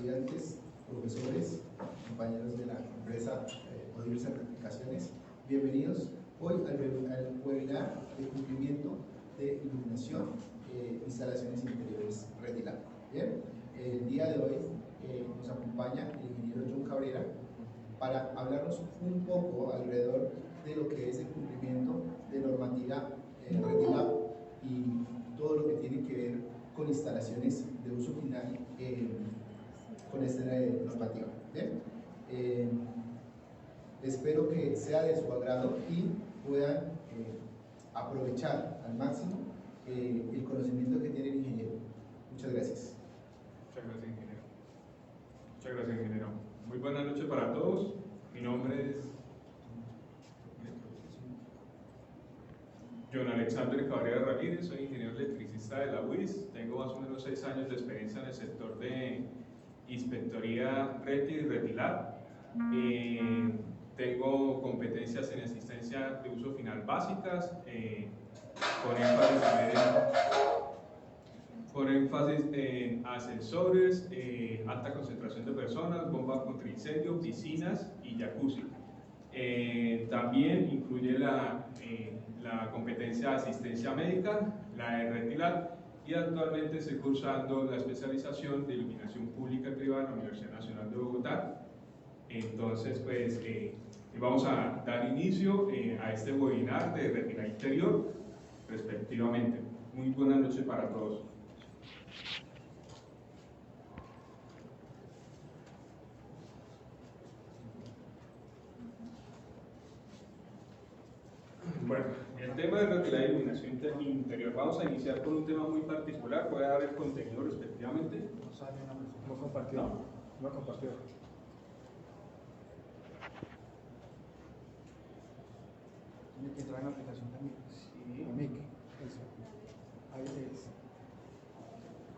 estudiantes, profesores, compañeros de la empresa Odiver Certificaciones, bienvenidos hoy al webinar de cumplimiento de iluminación, instalaciones interiores Retilab. Bien, el día de hoy nos acompaña el ingeniero John Cabrera para hablarnos un poco alrededor de lo que es el cumplimiento de normativa Retilab y todo lo que tiene que ver con instalaciones de uso final con esta normativa. ¿Bien? Espero que sea de su agrado y puedan aprovechar al máximo el conocimiento que tiene el ingeniero. Muchas gracias. Muchas gracias, ingeniero. Muchas gracias, ingeniero. Muy buenas noches para todos. Mi nombre es John Alexander Cabrera Ramírez, soy ingeniero electricista de la UIS. Tengo más o menos 6 años de experiencia en el sector de inspectoría RETI y Retilab. Tengo competencias en asistencia de uso final básicas, con énfasis en ascensores, alta concentración de personas, bombas contra incendio, piscinas y jacuzzi. También incluye la competencia de asistencia médica, la de Retilab, y actualmente estoy cursando la especialización de iluminación pública y privada en la Universidad Nacional de Bogotá. Entonces, pues, vamos a dar inicio a este webinar de Retilab interior, respectivamente. Muy buenas noches para todos. Bueno, el tema de Retilab de iluminación interior. Vamos a iniciar con un tema muy particular. Voy a dar el contenido respectivamente. No compartió. No compartió. Tiene que entrar en la aplicación también. Sí. Mic. Eso. Ahí es.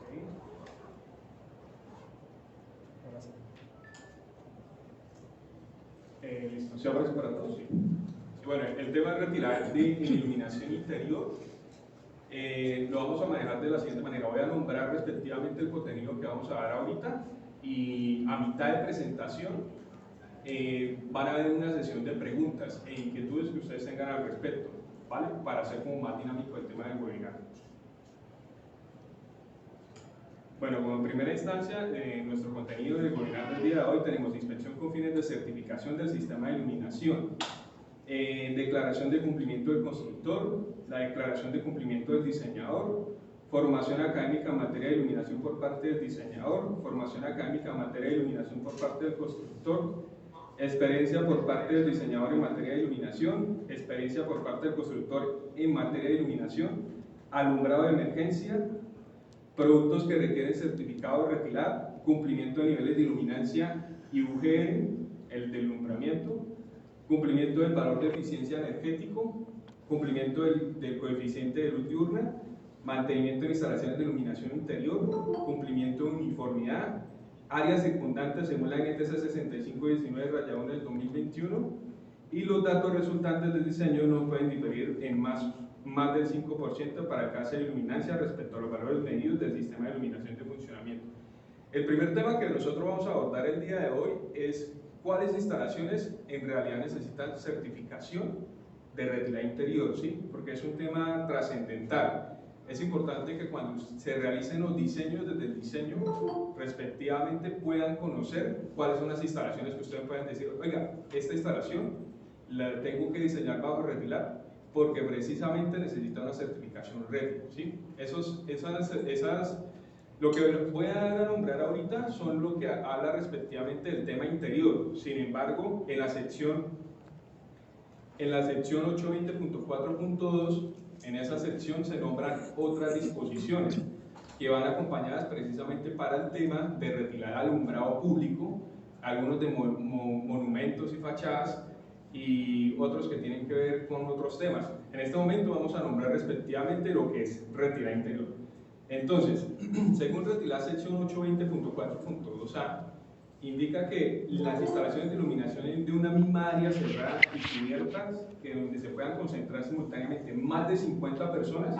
Okay. Ahora sí. ¿Listo? ¿Se aparece para todos? Sí. Bueno, el tema de Retilab de iluminación interior lo vamos a manejar de la siguiente manera. Voy a nombrar respectivamente el contenido que vamos a dar ahorita y a mitad de presentación van a haber una sesión de preguntas e inquietudes que ustedes tengan al respecto, ¿vale? Para hacer como más dinámico el tema del webinar. Bueno, como primera instancia, en nuestro contenido del webinar del día de hoy tenemos inspección con fines de certificación del sistema de iluminación, declaración de cumplimiento del constructor, la declaración de cumplimiento del diseñador, formación académica en materia de iluminación por parte del diseñador, formación académica en materia de iluminación por parte del constructor, experiencia por parte del diseñador en materia de iluminación, experiencia por parte del constructor en materia de iluminación, alumbrado de emergencia, productos que requieren certificado Retilab, cumplimiento de niveles de iluminancia y UGN, el del alumbramiento, cumplimiento del valor de eficiencia energético, cumplimiento del coeficiente de luz diurna, mantenimiento de instalaciones de iluminación interior, cumplimiento de uniformidad, áreas circundantes según la NTC 6519/1 del 2021, y los datos resultantes del diseño no pueden diferir en más del 5% para el caso de iluminancia respecto a los valores medidos del sistema de iluminación de funcionamiento. El primer tema que nosotros vamos a abordar el día de hoy es cuáles instalaciones en realidad necesitan certificación de Retilab interior, ¿sí? Porque es un tema trascendental. Es importante que cuando se realicen los diseños, desde el diseño, respectivamente puedan conocer cuáles son las instalaciones que ustedes pueden decir, oiga, esta instalación la tengo que diseñar bajo Retilab porque precisamente necesita una certificación RETI, ¿sí? Lo que voy a nombrar ahorita son lo que habla respectivamente del tema interior. Sin embargo, en la sección 820.4.2, en esa sección se nombran otras disposiciones que van acompañadas precisamente para el tema de Retilab alumbrado público, algunos de monumentos y fachadas y otros que tienen que ver con otros temas. En este momento vamos a nombrar respectivamente lo que es Retilab interior. Entonces, según Retilab sección 820.4.2a, indica que las instalaciones de iluminación de una misma área cerrada y cubiertas, donde se puedan concentrar simultáneamente más de 50 personas,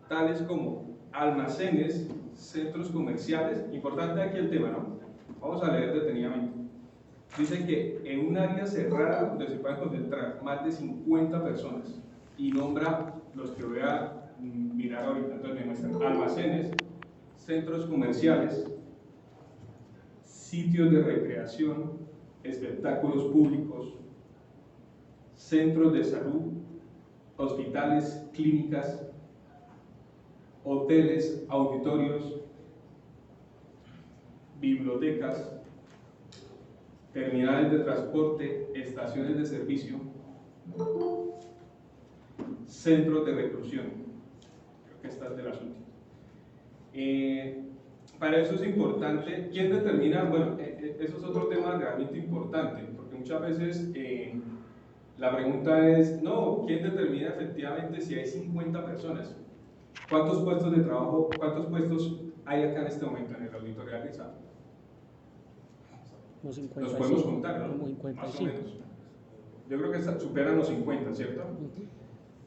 tales como almacenes, centros comerciales, importante aquí el tema, ¿no? Vamos a leer detenidamente. Dice que en un área cerrada donde se pueden concentrar más de 50 personas, y nombra los que voy a mirar ahorita. Entonces me muestran almacenes, centros comerciales, sitios de recreación, espectáculos públicos, centros de salud, hospitales, clínicas, hoteles, auditorios, bibliotecas, terminales de transporte, estaciones de servicio, centros de reclusión. Creo que esta es de las últimas. Para eso es importante, ¿quién determina? Bueno, eso es otro tema realmente importante, porque muchas veces la pregunta es, no, ¿quién determina efectivamente si hay 50 personas? ¿Cuántos puestos de trabajo, cuántos puestos hay acá en este momento en el auditorio realizado? Los podemos contar, ¿no? Más o menos. Yo creo que superan los 50, ¿cierto?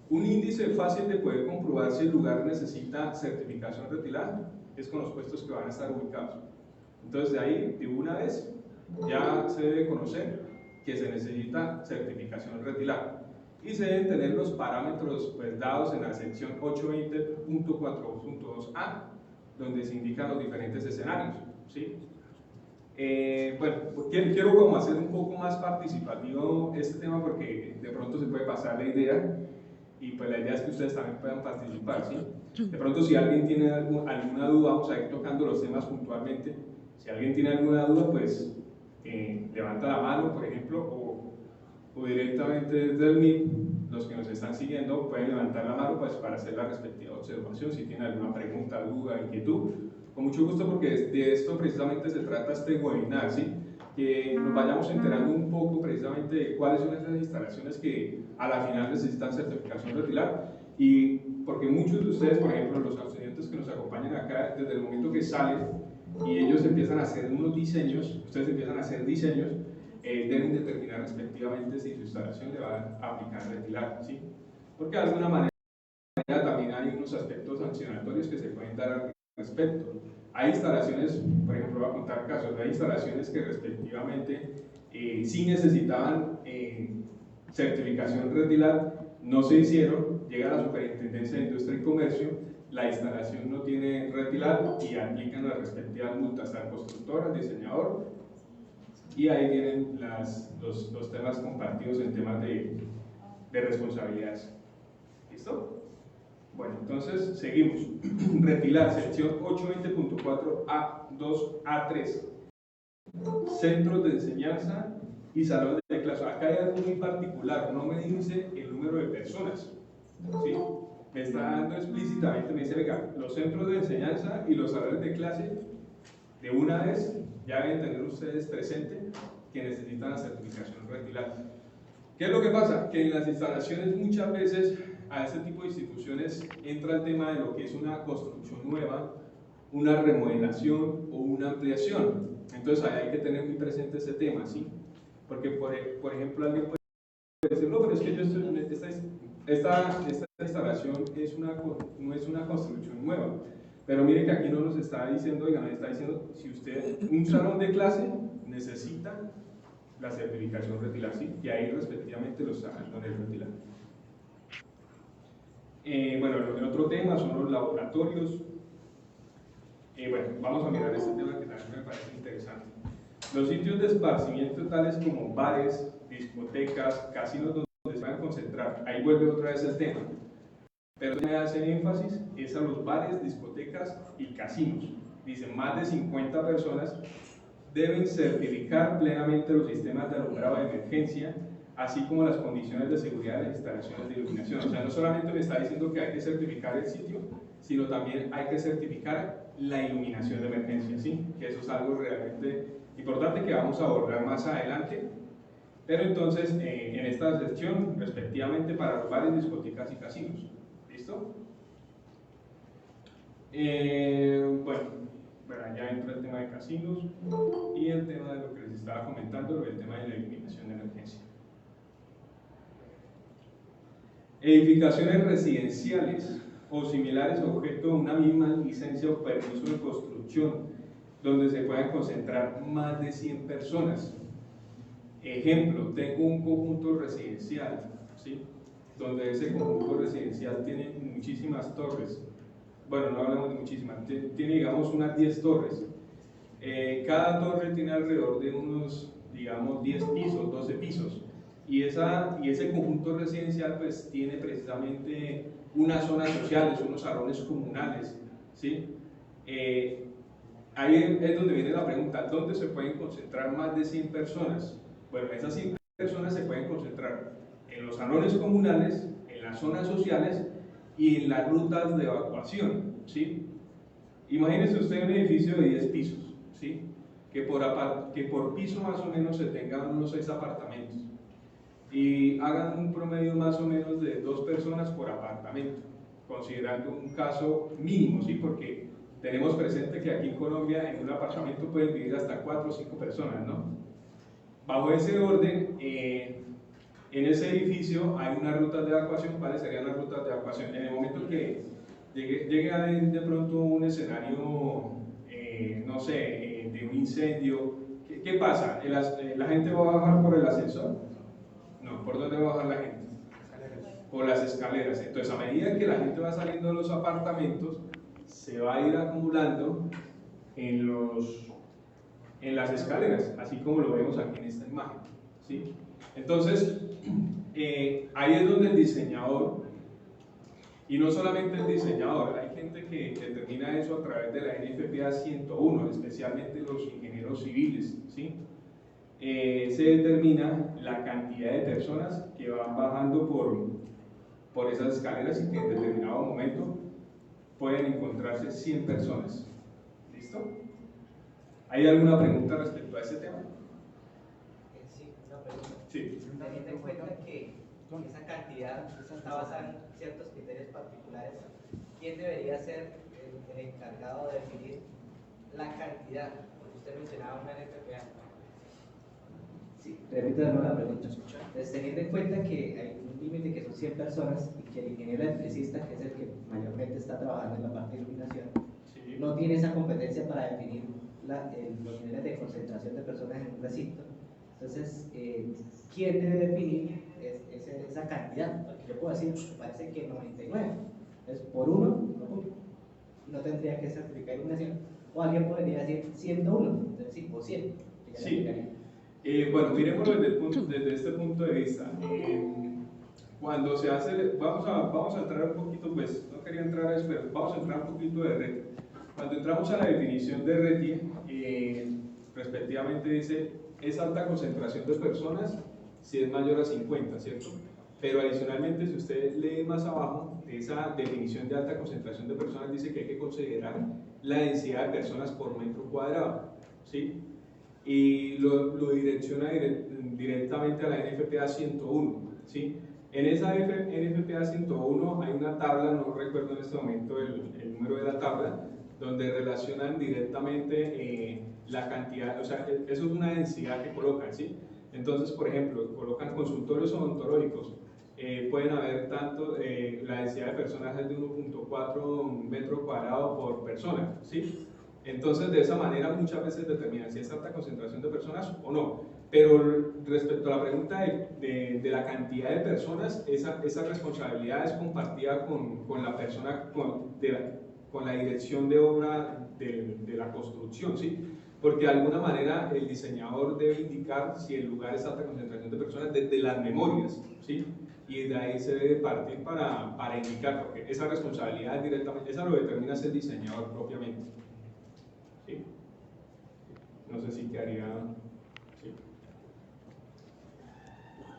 Un índice fácil de poder comprobar si el lugar necesita certificación retilada es con los puestos que van a estar ubicados. Entonces, de ahí, de una vez, ya se debe conocer que se necesita certificación retilada. Y se deben tener los parámetros pues, dados en la sección 820.4.2a, donde se indican los diferentes escenarios, ¿sí? Bueno, quiero como hacer un poco más participativo este tema porque de pronto se puede pasar la idea y pues la idea es que ustedes también puedan participar, ¿sí? De pronto si alguien tiene alguna duda, vamos a ir tocando los temas puntualmente. Si alguien tiene alguna duda, pues levanta la mano, por ejemplo, o directamente desde el Meet, los que nos están siguiendo pueden levantar la mano pues, para hacer la respectiva observación, si tienen alguna pregunta, duda, inquietud. Con mucho gusto, porque de esto precisamente se trata este webinar, ¿sí? Que nos vayamos enterando un poco precisamente de cuáles son esas instalaciones que a la final necesitan certificación retilar, y porque muchos de ustedes, por ejemplo, los estudiantes que nos acompañan acá, desde el momento que salen y ellos empiezan a hacer unos diseños, ustedes empiezan a hacer diseños, deben determinar respectivamente si su instalación le va a aplicar retilar, ¿sí? Porque de alguna manera también hay unos aspectos sancionatorios que se pueden dar al respecto. Hay instalaciones, por ejemplo, voy a contar casos, hay instalaciones que respectivamente sí necesitaban certificación retilar, no se hicieron, llega a la Superintendencia de Industria y Comercio, la instalación no tiene retilar y aplican las respectivas multas al constructor, al diseñador, y ahí vienen los temas compartidos en temas de responsabilidades. ¿Listo? Bueno, entonces seguimos. Retilar, sección 820.4A2A3. Centros de enseñanza y salones de clase. Acá hay algo muy particular, no me dice el número de personas, ¿sí? Me está dando explícitamente, me dice, venga, los centros de enseñanza y los salones de clase, de una vez, ya deben tener ustedes presente que necesitan la certificación retilar. ¿Qué es lo que pasa? Que en las instalaciones muchas veces a este tipo de instituciones entra el tema de lo que es una construcción nueva, una remodelación o una ampliación. Entonces ahí hay que tener muy presente ese tema, ¿sí? Porque por ejemplo alguien puede decir, no, pero es que yo esta instalación no es una construcción nueva. Pero mire que aquí no nos está diciendo, oigan, nos está diciendo, si usted, un salón de clase necesita la certificación retilar, ¿sí? Y ahí respectivamente los salones retilar. Bueno, el otro tema son los laboratorios. Bueno, vamos a mirar este tema que también me parece interesante. Los sitios de esparcimiento tales como bares, discotecas, casinos donde se van a concentrar. Ahí vuelve otra vez el tema. Pero me hace énfasis es a los bares, discotecas y casinos. Dicen, más de 50 personas deben certificar plenamente los sistemas de alumbrado de emergencia, así como las condiciones de seguridad de las instalaciones de iluminación. O sea, no solamente me está diciendo que hay que certificar el sitio, sino también hay que certificar la iluminación de emergencia, ¿sí? Que eso es algo realmente importante que vamos a abordar más adelante. Pero entonces, en esta sección, respectivamente, para los bares, discotecas y casinos. ¿Listo? Bueno, ya entra el tema de casinos y el tema de lo que les estaba comentando, el tema de la iluminación de emergencia. Edificaciones residenciales o similares objeto de una misma licencia o permiso de construcción donde se puedan concentrar más de 100 personas. Ejemplo, tengo un conjunto residencial, ¿sí? Donde ese conjunto residencial tiene muchísimas torres. Bueno, no hablamos de muchísimas, tiene digamos unas 10 torres. Cada torre tiene alrededor de unos, digamos, 10 pisos, 12 pisos. Y ese conjunto residencial pues tiene precisamente unas zonas sociales, unos salones comunales, ¿sí? Ahí es donde viene la pregunta, ¿dónde se pueden concentrar más de 100 personas? Bueno, esas 100 personas se pueden concentrar en los salones comunales, en las zonas sociales y en las rutas de evacuación, ¿sí? Imagínese usted un edificio de 10 pisos, ¿sí? Que por piso más o menos se tengan unos 6 apartamentos y hagan un promedio más o menos de 2 personas por apartamento, considerando un caso mínimo, ¿sí? Porque tenemos presente que aquí en Colombia en un apartamento pueden vivir hasta 4 o 5 personas, ¿no? Bajo ese orden, en ese edificio hay unas rutas de evacuación. ¿Cuáles serían las rutas de evacuación? En el momento que llegue a haber de pronto un escenario, no sé, de un incendio, ¿qué pasa? ¿La gente va a bajar por el ascensor? No, ¿por dónde va a bajar la gente? Por las escaleras. Entonces, a medida que la gente va saliendo de los apartamentos, se va a ir acumulando en las escaleras, así como lo vemos aquí en esta imagen, ¿sí? Entonces, ahí es donde el diseñador, y no solamente el diseñador, hay gente que determina eso a través de la NFPA 101, especialmente los ingenieros civiles, ¿sí? Se determina la cantidad de personas que van bajando por esas escaleras y que en determinado momento pueden encontrarse 100 personas. ¿Listo? ¿Hay alguna pregunta respecto a ese tema? Sí, una pregunta. Sí. Teniendo en cuenta que esa cantidad está basada en ciertos criterios particulares, ¿quién debería ser el encargado de definir la cantidad? Porque usted mencionaba una NFPA. Sí, repito de nuevo la pregunta. Entonces, teniendo en cuenta que hay un límite que son 100 personas y que el ingeniero electricista, que es el que mayormente está trabajando en la parte de iluminación, sí, no tiene esa competencia para definir los niveles de concentración de personas en un recinto. Entonces, ¿quién debe definir esa cantidad? Porque yo puedo decir, me parece que 99. Entonces, por uno, no tendría que certificar iluminación. O alguien podría decir 101, entonces sí, por 100. Sí. Bueno, miremoslo desde este punto de vista. Cuando se hace, vamos a entrar un poquito, pues, no quería entrar a eso, pero vamos a entrar un poquito de RETI. Cuando entramos a la definición de RETI, respectivamente dice, es alta concentración de personas si es mayor a 50, ¿cierto? Pero adicionalmente, si usted lee más abajo, esa definición de alta concentración de personas dice que hay que considerar la densidad de personas por metro cuadrado, ¿sí? Y lo direcciona directamente a la NFPA 101, ¿sí? En esa NFPA 101 hay una tabla, no recuerdo en este momento el número de la tabla, donde relacionan directamente la cantidad, o sea, eso es una densidad que colocan, ¿sí? Entonces, por ejemplo, colocan consultorios odontológicos, pueden haber tanto, la densidad de personas es de 1.4 metros cuadrados por persona, ¿sí? Entonces, de esa manera muchas veces determinan si es alta concentración de personas o no. Pero respecto a la pregunta de la cantidad de personas, esa responsabilidad es compartida con la persona, con la dirección de obra de la construcción, ¿sí? Porque de alguna manera el diseñador debe indicar si el lugar es alta concentración de personas desde las memorias, ¿sí? Y de ahí se debe partir para indicar, porque esa responsabilidad directamente, esa lo determina el diseñador propiamente. ¿Sí? No sé si quedaría... ¿sí?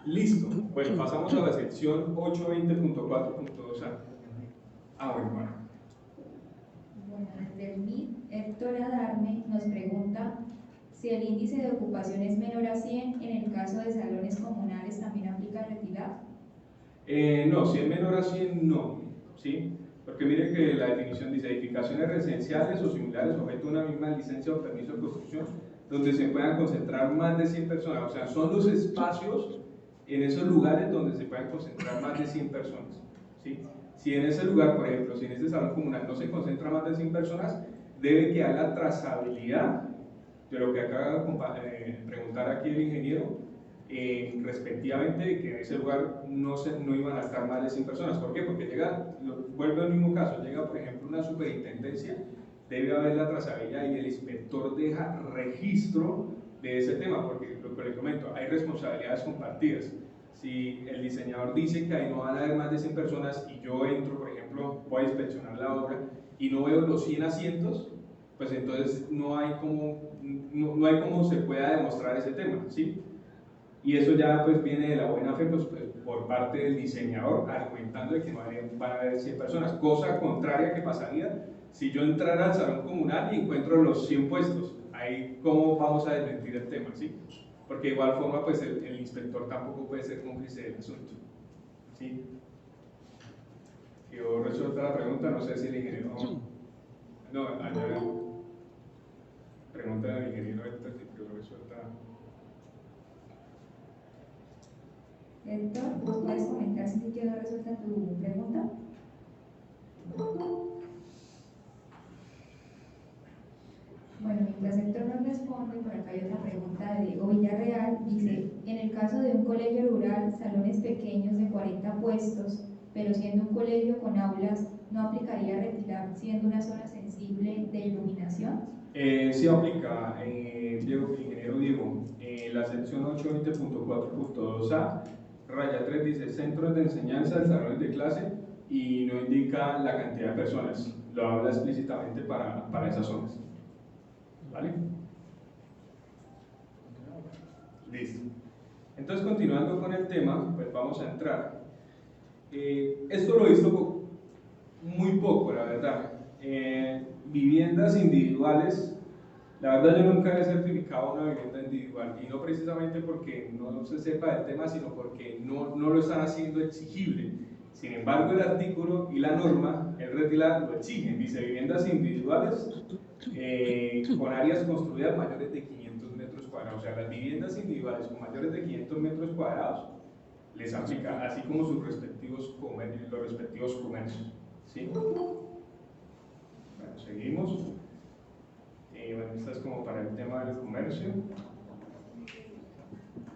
Listo. Bueno, pasamos a la sección 820.4.2a. Bueno. Bueno, desde el MIT, Héctor Adarme nos pregunta si el índice de ocupación es menor a 100, en el caso de salones comunales también aplica el retirado. No, si es menor a 100, no, ¿sí? Porque miren que la definición dice edificaciones residenciales o similares sujeto a una misma licencia o permiso de construcción donde se puedan concentrar más de 100 personas, o sea, son los espacios en esos lugares donde se pueden concentrar más de 100 personas, ¿sí? Si en ese lugar, por ejemplo, si en ese salón comunal no se concentra más de 100 personas, debe quedar la trazabilidad de lo que acaba de preguntar aquí el ingeniero, respectivamente de que en ese lugar no iban a estar más de 100 personas. ¿Por qué? Porque vuelve al mismo caso, llega por ejemplo una superintendencia, debe haber la trazabilidad y el inspector deja registro de ese tema, porque lo que le comento, hay responsabilidades compartidas. Si el diseñador dice que ahí no van a haber más de 100 personas y yo entro, por ejemplo, voy a inspeccionar la obra y no veo los 100 asientos, pues entonces no hay cómo se pueda demostrar ese tema, ¿sí? Y eso ya pues viene de la buena fe pues, por parte del diseñador, argumentando de que no van a haber 100 personas, cosa contraria que pasaría si yo entrara al salón comunal y encuentro los 100 puestos. Ahí cómo vamos a desmentir el tema, ¿sí? Porque de igual forma pues el inspector tampoco puede ser cómplice del asunto, ¿sí? Quedó resuelta la pregunta, no sé si el ingeniero... No, allá pregunta al ingeniero Héctor si quedó resuelta. Héctor, ¿puedes comentar si quedó resuelta tu pregunta? Bueno, mientras Héctor nos responde, por acá hay otra pregunta de Diego Villarreal. Dice, en el caso de un colegio rural, salones pequeños de 40 puestos, pero siendo un colegio con aulas, ¿no aplicaría retirar siendo una zona sensible de iluminación? Sí aplica, ingeniero Diego. La sección 820.4.2a, raya 3 dice centros de enseñanza de salones de clase y no indica la cantidad de personas, lo habla explícitamente para esas zonas. ¿Vale? Listo. Entonces, continuando con el tema, pues vamos a entrar. Esto lo he visto muy poco, la verdad. Viviendas individuales, la verdad yo nunca he certificado una vivienda individual, y no precisamente porque no se sepa del tema, sino porque no lo están haciendo exigible. Sin embargo, el artículo y la norma, el RETILA, lo exigen. Dice viviendas individuales con áreas construidas mayores de 500 metros cuadrados. O sea, las viviendas individuales con mayores de 500 metros cuadrados les aplica, así como sus respectivos comercios, los respectivos comercios. ¿Sí? Bueno, seguimos. Bueno, esta es como para el tema del comercio.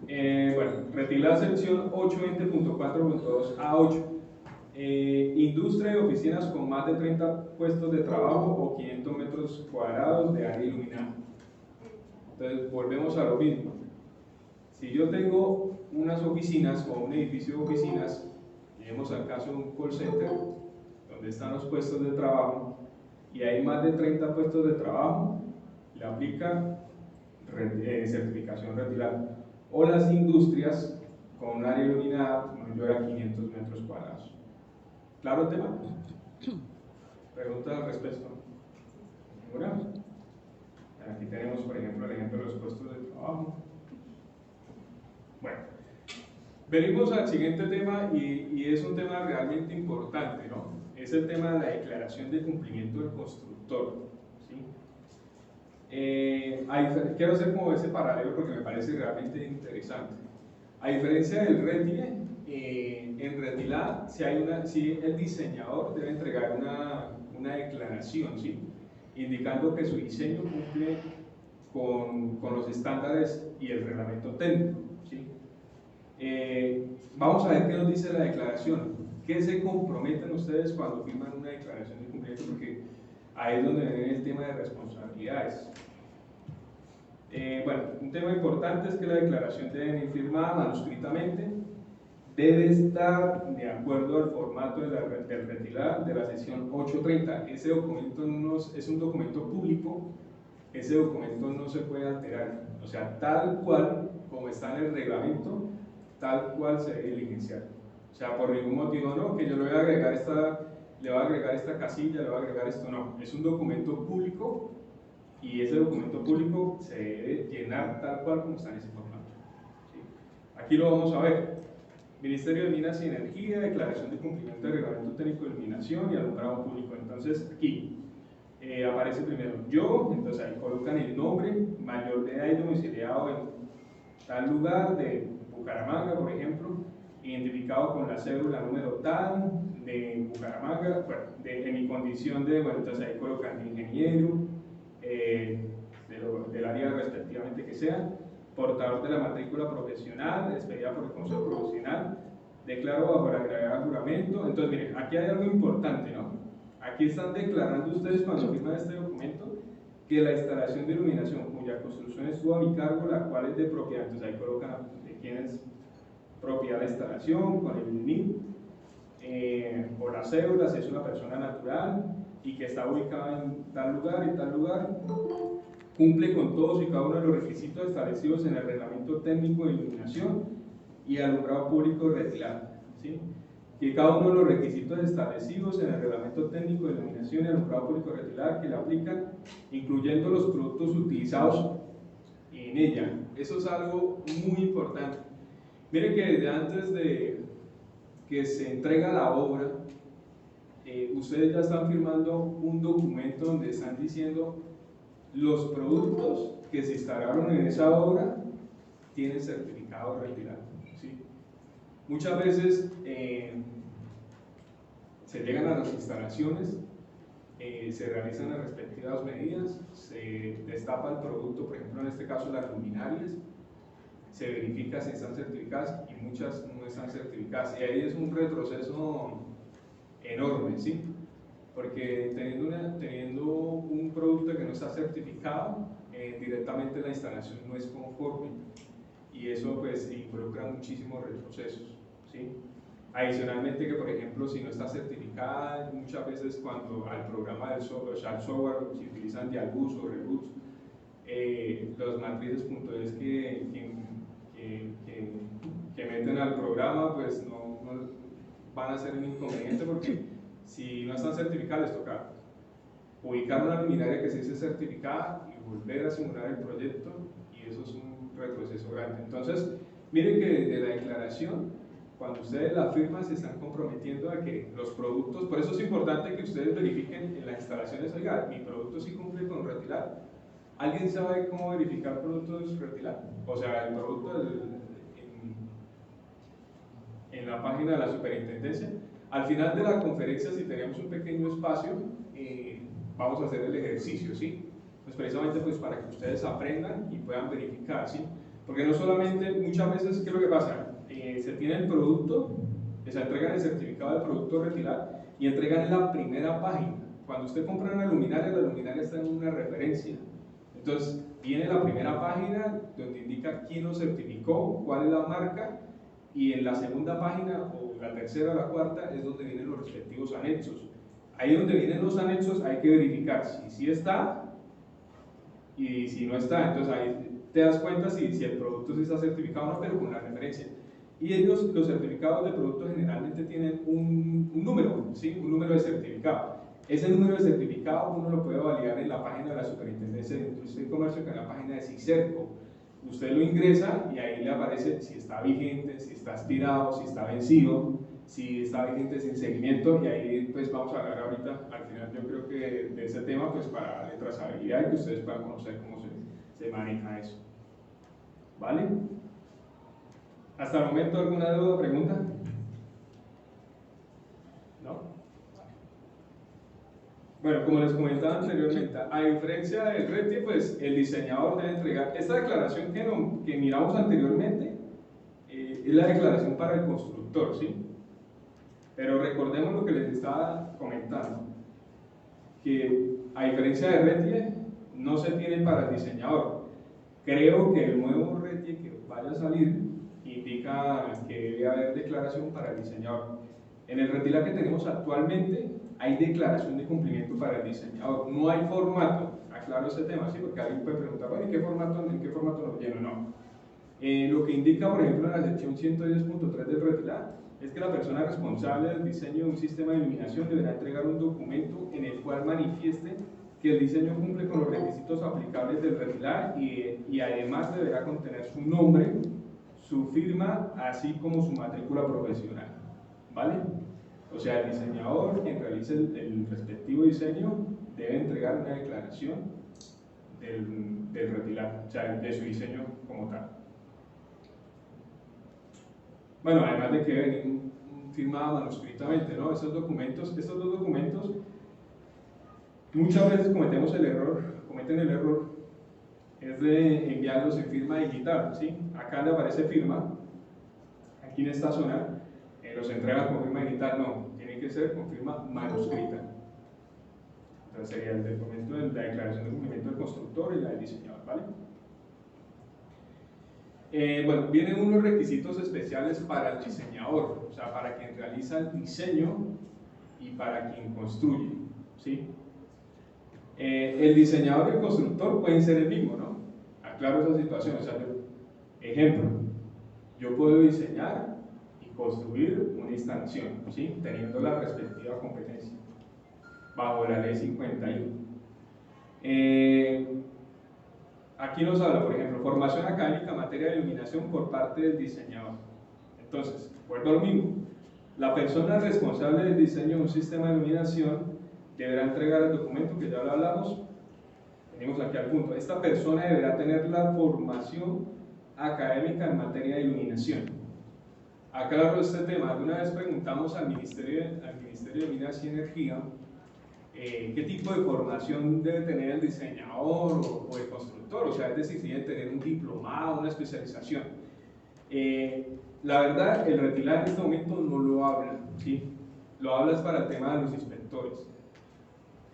Bueno, RETILA sección 820.4.2a8. Industria y oficinas con más de 30 puestos de trabajo o 500 metros cuadrados de área iluminada. Entonces, volvemos a lo mismo. Si yo tengo unas oficinas o un edificio de oficinas, lleguemos al caso de un call center, donde están los puestos de trabajo, y hay más de 30 puestos de trabajo, le aplica certificación RETILA. O las industrias con un área iluminada mayor a 500 metros cuadrados. ¿Claro el tema? ¿Preguntas al respecto? ¿Ninguna? Aquí tenemos, por ejemplo, el ejemplo de los puestos de trabajo. Bueno, venimos al siguiente tema y es un tema realmente importante, ¿no? Es el tema de la declaración de cumplimiento del constructor. ¿Sí? Quiero hacer como ese paralelo porque me parece realmente interesante. A diferencia del RETILE, en RETILA, si el diseñador debe entregar una declaración, ¿sí? Indicando que su diseño cumple con los estándares y el reglamento técnico, ¿sí? Vamos a ver qué nos dice la declaración. ¿Qué se comprometen ustedes cuando firman una declaración de cumplimiento? Porque ahí es donde viene el tema de responsabilidades. Bueno, un tema importante es que la declaración debe ir firmada manuscritamente, debe estar de acuerdo al formato del RETILA de la sección 830. Ese documento es un documento público, ese documento no se puede alterar, o sea, tal cual como está en el reglamento, tal cual se debe diligenciar. O sea, por ningún motivo no, que yo le voy a agregar esta casilla, le voy a agregar esto, no. Es un documento público y ese documento público se debe llenar tal cual como está en ese formato. ¿Sí? Aquí lo vamos a ver. Ministerio de Minas y Energía, declaración de cumplimiento del reglamento técnico de iluminación y alumbrado público. Entonces, aquí aparece primero yo, entonces ahí colocan el nombre, mayor de edad y domiciliado en tal lugar de Bucaramanga, por ejemplo, identificado con la cédula número tal de Bucaramanga, bueno, en mi condición de, bueno, entonces ahí colocan ingeniero, del área respectivamente que sea, portador de la matrícula profesional, expedida por el Consejo Profesional, declaro bajo la gravedad del juramento. Entonces, miren, aquí hay algo importante, ¿no? Aquí están declarando ustedes cuando firman este documento que la instalación de iluminación cuya construcción estuvo a mi cargo, la cual es de propiedad, entonces ahí colocan de quién es propiedad la instalación, con el NIP, o la cédula, si es una persona natural y que está ubicada en tal lugar y tal lugar, cumple con todos y cada uno de los requisitos establecidos en el reglamento técnico de iluminación y alumbrado público retilado, ¿sí? Que cada uno de los requisitos establecidos en el reglamento técnico de iluminación y alumbrado público retilado que le aplican, incluyendo los productos utilizados en ella. Eso es algo muy importante. Miren que desde antes de que se entrega la obra, ustedes ya están firmando un documento donde están diciendo los productos que se instalaron en esa obra tienen certificado retirado, ¿sí? Muchas veces se llegan a las instalaciones, se realizan las respectivas medidas, se destapa el producto, por ejemplo en este caso las luminarias, se verifica si están certificadas y muchas no están certificadas, y ahí es un retroceso enorme, ¿sí? Porque teniendo un producto que no está certificado, directamente la instalación no es conforme, y eso pues involucra muchísimos retrocesos, ¿sí? Adicionalmente que, por ejemplo, si no está certificada, muchas veces cuando al programa del software, o sea, al software, si utilizan Dialbus o Rebus, los matrices.es que meten al programa, pues no van a ser un inconveniente, porque si no están certificadas les toca ubicar una luminaria que se dice certificada y volver a simular el proyecto, y eso es un retroceso grande. Entonces, miren que desde la declaración, cuando ustedes la firman, se están comprometiendo a que los productos, por eso es importante que ustedes verifiquen en las instalaciones, oiga, mi producto sí cumple con retilar. ¿Alguien sabe cómo verificar productos retilar? O sea, el producto en la página de la superintendencia. Al final de la conferencia, si tenemos un pequeño espacio, vamos a hacer el ejercicio, ¿sí? Pues precisamente pues para que ustedes aprendan y puedan verificar, ¿sí? Porque no solamente, muchas veces, ¿qué es lo que pasa? Se tiene el producto, se entregan el certificado del producto retirar y entregan la primera página. Cuando usted compra una luminaria, la luminaria está en una referencia. Entonces, viene la primera página donde indica quién lo certificó, cuál es la marca, y en la segunda página, o la tercera o la cuarta, es donde vienen los respectivos anexos. Ahí donde vienen los anexos hay que verificar si sí está y si no está. Entonces ahí te das cuenta si el producto sí está certificado o no, pero con la referencia. Y ellos, los certificados de productos generalmente tienen un número, ¿sí? Un número de certificado. Ese número de certificado uno lo puede validar en la página de la Superintendencia de Industria y Comercio, que es la página de CICERCO. Usted lo ingresa y ahí le aparece si está vigente, si está expirado, si está vencido, si está vigente sin seguimiento, y ahí pues vamos a hablar ahorita, al final yo creo que de ese tema, pues para darle trazabilidad y que ustedes puedan conocer cómo se maneja eso. ¿Vale? ¿Hasta el momento alguna duda o pregunta? ¿No? Bueno, como les comentaba anteriormente, a diferencia del RETIE, pues el diseñador debe entregar esta declaración que miramos anteriormente, es la declaración para el constructor, ¿sí? Pero recordemos lo que les estaba comentando, que a diferencia del RETIE, no se tiene para el diseñador. Creo que el nuevo RETIE que vaya a salir indica que debe haber declaración para el diseñador. En el RETILA que tenemos actualmente hay declaración de cumplimiento para el diseñador, no hay formato. Aclaro ese tema, ¿sí? Porque alguien puede preguntar, bueno, ¿en qué formato lo lleno? No. Lo que indica, por ejemplo, en la sección 110.3 del RETILA es que la persona responsable del diseño de un sistema de iluminación deberá entregar un documento en el cual manifieste que el diseño cumple con los requisitos aplicables del RETILA y además deberá contener su nombre, su firma, así como su matrícula profesional, ¿vale? O sea, el diseñador, quien realice el respectivo diseño, debe entregar una declaración del RETILA, o sea, de su diseño como tal. Bueno, además de que venir firmada manuscritamente, ¿no? Estos dos documentos, muchas veces cometemos el error, como cometen el error es de enviarlos en firma digital, ¿sí? Acá le aparece firma, aquí en esta zona, los entregan con firma digital, no, tiene que ser con firma manuscrita. Entonces sería el documento de la declaración de cumplimiento del constructor y la del diseñador, ¿vale? Bueno, vienen unos requisitos especiales para el diseñador, o sea, para quien realiza el diseño y para quien construye, ¿sí? El diseñador y el constructor pueden ser el mismo, ¿no? Aclaro esa situación, o sea, ejemplo, yo puedo diseñar y construir una instalación, ¿sí? Teniendo la respectiva competencia, bajo la ley 51. Aquí nos habla, por ejemplo, formación académica en materia de iluminación por parte del diseñador. Entonces, vuelvo a lo mismo. La persona responsable del diseño de un sistema de iluminación deberá entregar el documento que ya lo hablamos. Venimos aquí al punto. Esta persona deberá tener la formación académica en materia de iluminación. Aclaro este tema. Alguna vez preguntamos al Ministerio de Minas y Energía qué tipo de formación debe tener el diseñador o el constructor, o sea, es decir, si debe tener un diplomado, una especialización. La verdad, el RETILAC en este momento no lo habla, ¿sí? Lo habla es para el tema de los inspectores,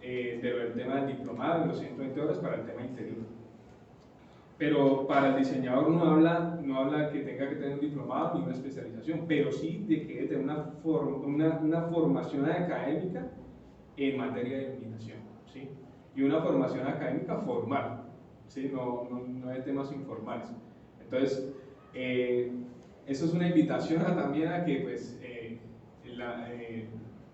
el tema del diplomado, de los 120 horas para el tema interior. Pero para el diseñador no habla que tenga que tener un diplomado ni una especialización, pero sí de que debe tener una formación académica en materia de iluminación, ¿sí? Y una formación académica formal, ¿sí? No de temas informales. Entonces, eso es una invitación también a que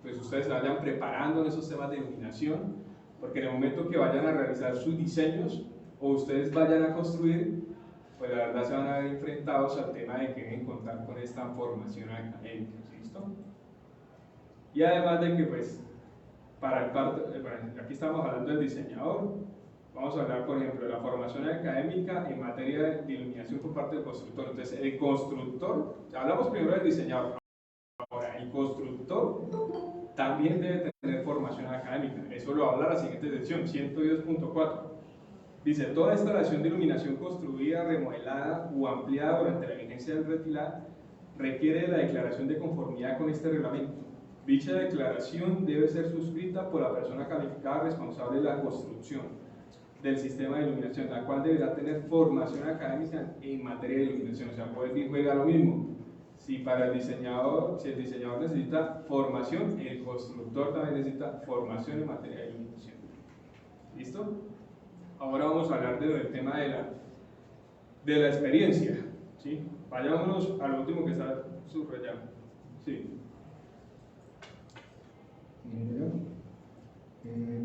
pues ustedes se vayan preparando en esos temas de iluminación, porque en el momento que vayan a realizar sus diseños o ustedes vayan a construir, pues la verdad se van a ver enfrentados al tema de que deben contar con esta formación académica, ¿listo? Y además de que pues aquí estamos hablando del diseñador, vamos a hablar por ejemplo de la formación académica en materia de iluminación por parte del constructor. Entonces el constructor, hablamos primero del diseñador, ahora el constructor también debe tener formación académica, eso lo habla la siguiente sección, 110.4. Dice, toda instalación de iluminación construida, remodelada o ampliada durante la vigencia del RETILAC requiere la declaración de conformidad con este reglamento. Dicha declaración debe ser suscrita por la persona calificada responsable de la construcción del sistema de iluminación, la cual deberá tener formación académica en materia de iluminación. O sea, puede decir, juega lo mismo. Si el diseñador necesita formación, el constructor también necesita formación en materia de iluminación. ¿Listo? Ahora vamos a hablar del tema de la experiencia, ¿sí? Vayámonos al último que está subrayado. Sí.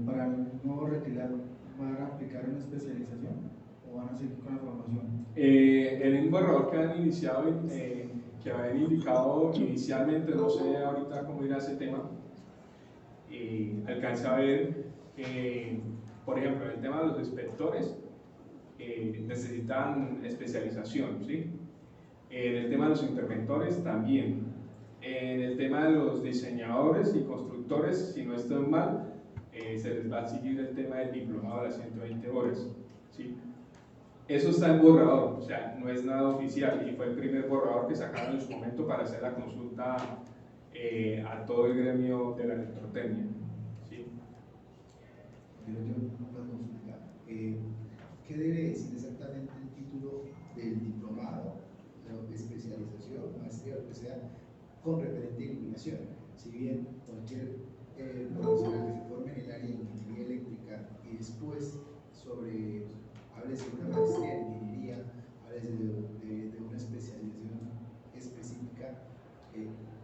Para el nuevo RETILAC, ¿van a aplicar una especialización o van a seguir con la formación? El mismo borrador que han iniciado, que habían indicado inicialmente, no sé ahorita cómo irá ese tema, alcanza a ver, por ejemplo, el tema de los inspectores necesitan especialización, ¿sí? En el tema de los interventores también. En el tema de los diseñadores y constructores, si no estoy mal, se les va a seguir el tema del diplomado de las 120 horas, ¿sí? Eso está en borrador, o sea, no es nada oficial y fue el primer borrador que sacaron en su momento para hacer la consulta a todo el gremio de la electrotecnia, ¿sí? ¿Qué debe decir exactamente el título del diplomado, de especialización, maestría, lo que sea, con referente a iluminación? Si bien cualquier profesional que se forme en el área de ingeniería eléctrica y después hables de una maestría en ingeniería, hables de una especialización específica,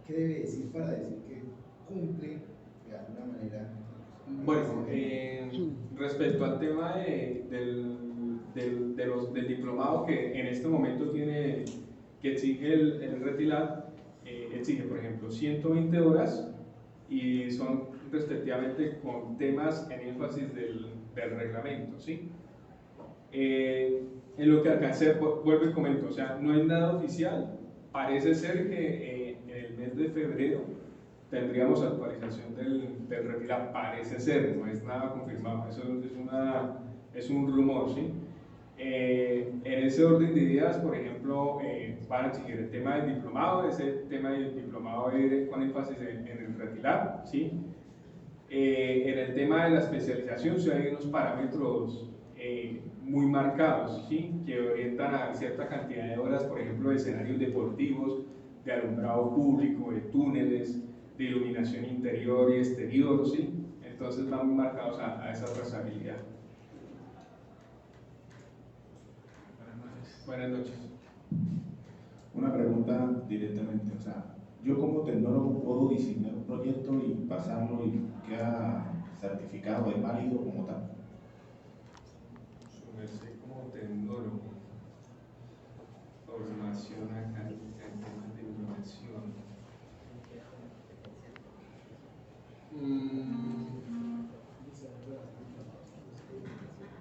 ¿qué debe decir para decir que cumple de alguna manera? Bueno, respecto al tema del diplomado que en este momento que exige el RETILAC, exige, por ejemplo, 120 horas y son respectivamente con temas en énfasis del reglamento, ¿sí? En lo que alcancé, vuelvo y comento, o sea, no es nada oficial, parece ser que en el mes de febrero tendríamos actualización del RETILAC, parece ser, no es nada confirmado, eso es es un rumor, ¿sí? En ese orden de ideas, por ejemplo, van a exigir el tema del diplomado. Ese tema del diplomado va a ir con énfasis en el RETILAB, ¿sí? En el tema de la especialización, sí hay unos parámetros muy marcados, ¿sí? Que orientan a cierta cantidad de horas, por ejemplo, de escenarios deportivos, de alumbrado público, de túneles, de iluminación interior y exterior, ¿sí? Entonces van muy marcados a esa trazabilidad. Buenas noches. Una pregunta directamente, o sea, yo como tecnólogo puedo diseñar un proyecto y pasarlo y queda certificado, es válido como tal. Como tecnólogo, formación académica en temas de iluminación.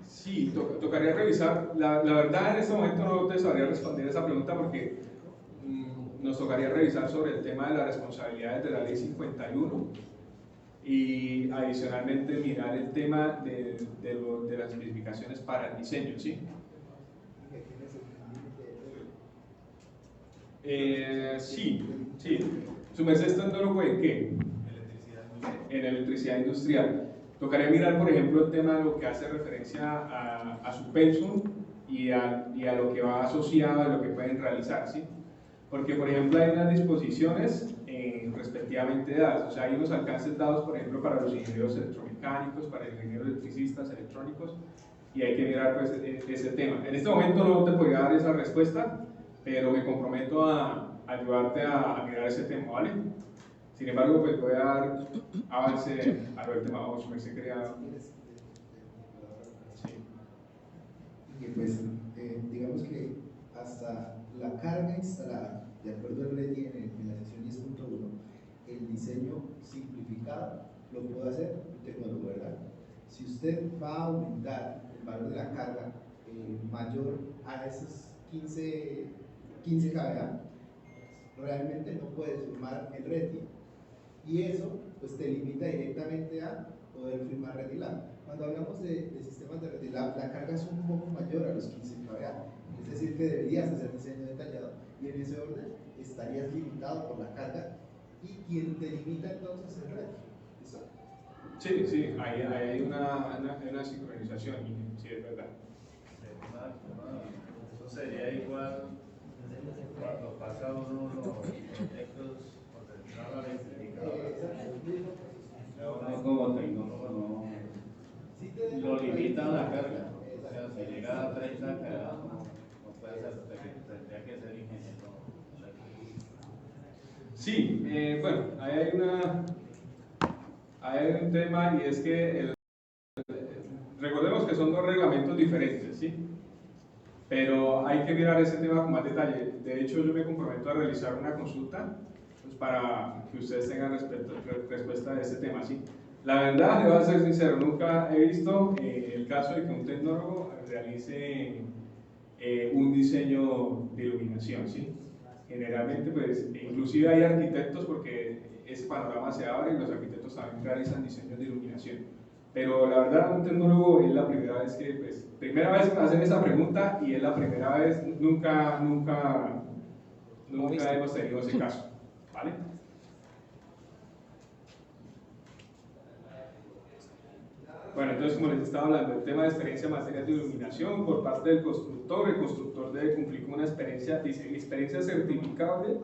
Sí, tocaría revisar. La verdad, en este momento no te sabría responder esa pregunta porque nos tocaría revisar sobre el tema de las responsabilidades de la Ley 51 y adicionalmente mirar el tema de las especificaciones para el diseño, ¿sí? Sí. ¿Su merced está en tecnólogo en qué? En electricidad industrial. Tocaría mirar, por ejemplo, el tema de lo que hace referencia a su pensum y a lo que va asociado a lo que pueden realizar, ¿sí? Porque, por ejemplo, hay unas disposiciones respectivamente dadas, o sea, hay unos alcances dados, por ejemplo, para los ingenieros electromecánicos, para los ingenieros electricistas, electrónicos, y hay que mirar pues, ese tema. En este momento no te podría dar esa respuesta, pero me comprometo a ayudarte a mirar ese tema, ¿vale? Sin embargo, pues voy a dar avance a lo del tema 8, me se crea... Sí. Y pues, digamos que hasta la carga instalada, de acuerdo al RETI en la sección 10.1, el diseño simplificado lo puede hacer un tecnólogo, ¿verdad? Si usted va a aumentar el valor de la carga mayor a esos 15 kVA, realmente no puedes firmar el RETI. Y eso pues te limita directamente a poder firmar RETILAB. Cuando hablamos de sistemas de RETILAB, la carga es un poco mayor a los 15 kVA, es decir, que deberías hacer diseño detallado y en ese orden estarías limitado por la carga y quien te limita entonces es el RETI. Sí, ahí hay una sincronización, sí, es verdad. Eso sería igual cuando pasa uno los proyectos por detrás de la electrificadora. Uno como tecnólogo no lo limitan la carga. O sea, si llega a 30 kVA no puede ser, tendría que ser ingeniero. Sí, bueno, ahí hay un tema y es que recordemos que son dos reglamentos diferentes, ¿sí? Pero hay que mirar ese tema con más detalle. De hecho, yo me comprometo a realizar una consulta pues, para que ustedes tengan respuesta de ese tema, ¿sí? La verdad, le voy a ser sincero, nunca he visto el caso de que un tecnólogo realice un diseño de iluminación, ¿sí? Generalmente, pues, inclusive hay arquitectos porque ese panorama se abre y los arquitectos también realizan diseños de iluminación. Pero la verdad, un tecnólogo es la primera vez que, pues, primera vez que me hacen esa pregunta y es la primera vez, nunca hemos tenido ese caso, ¿vale? Bueno, entonces como les estaba hablando, el tema de experiencia en materias de iluminación por parte del constructor, el constructor debe cumplir con una experiencia certificable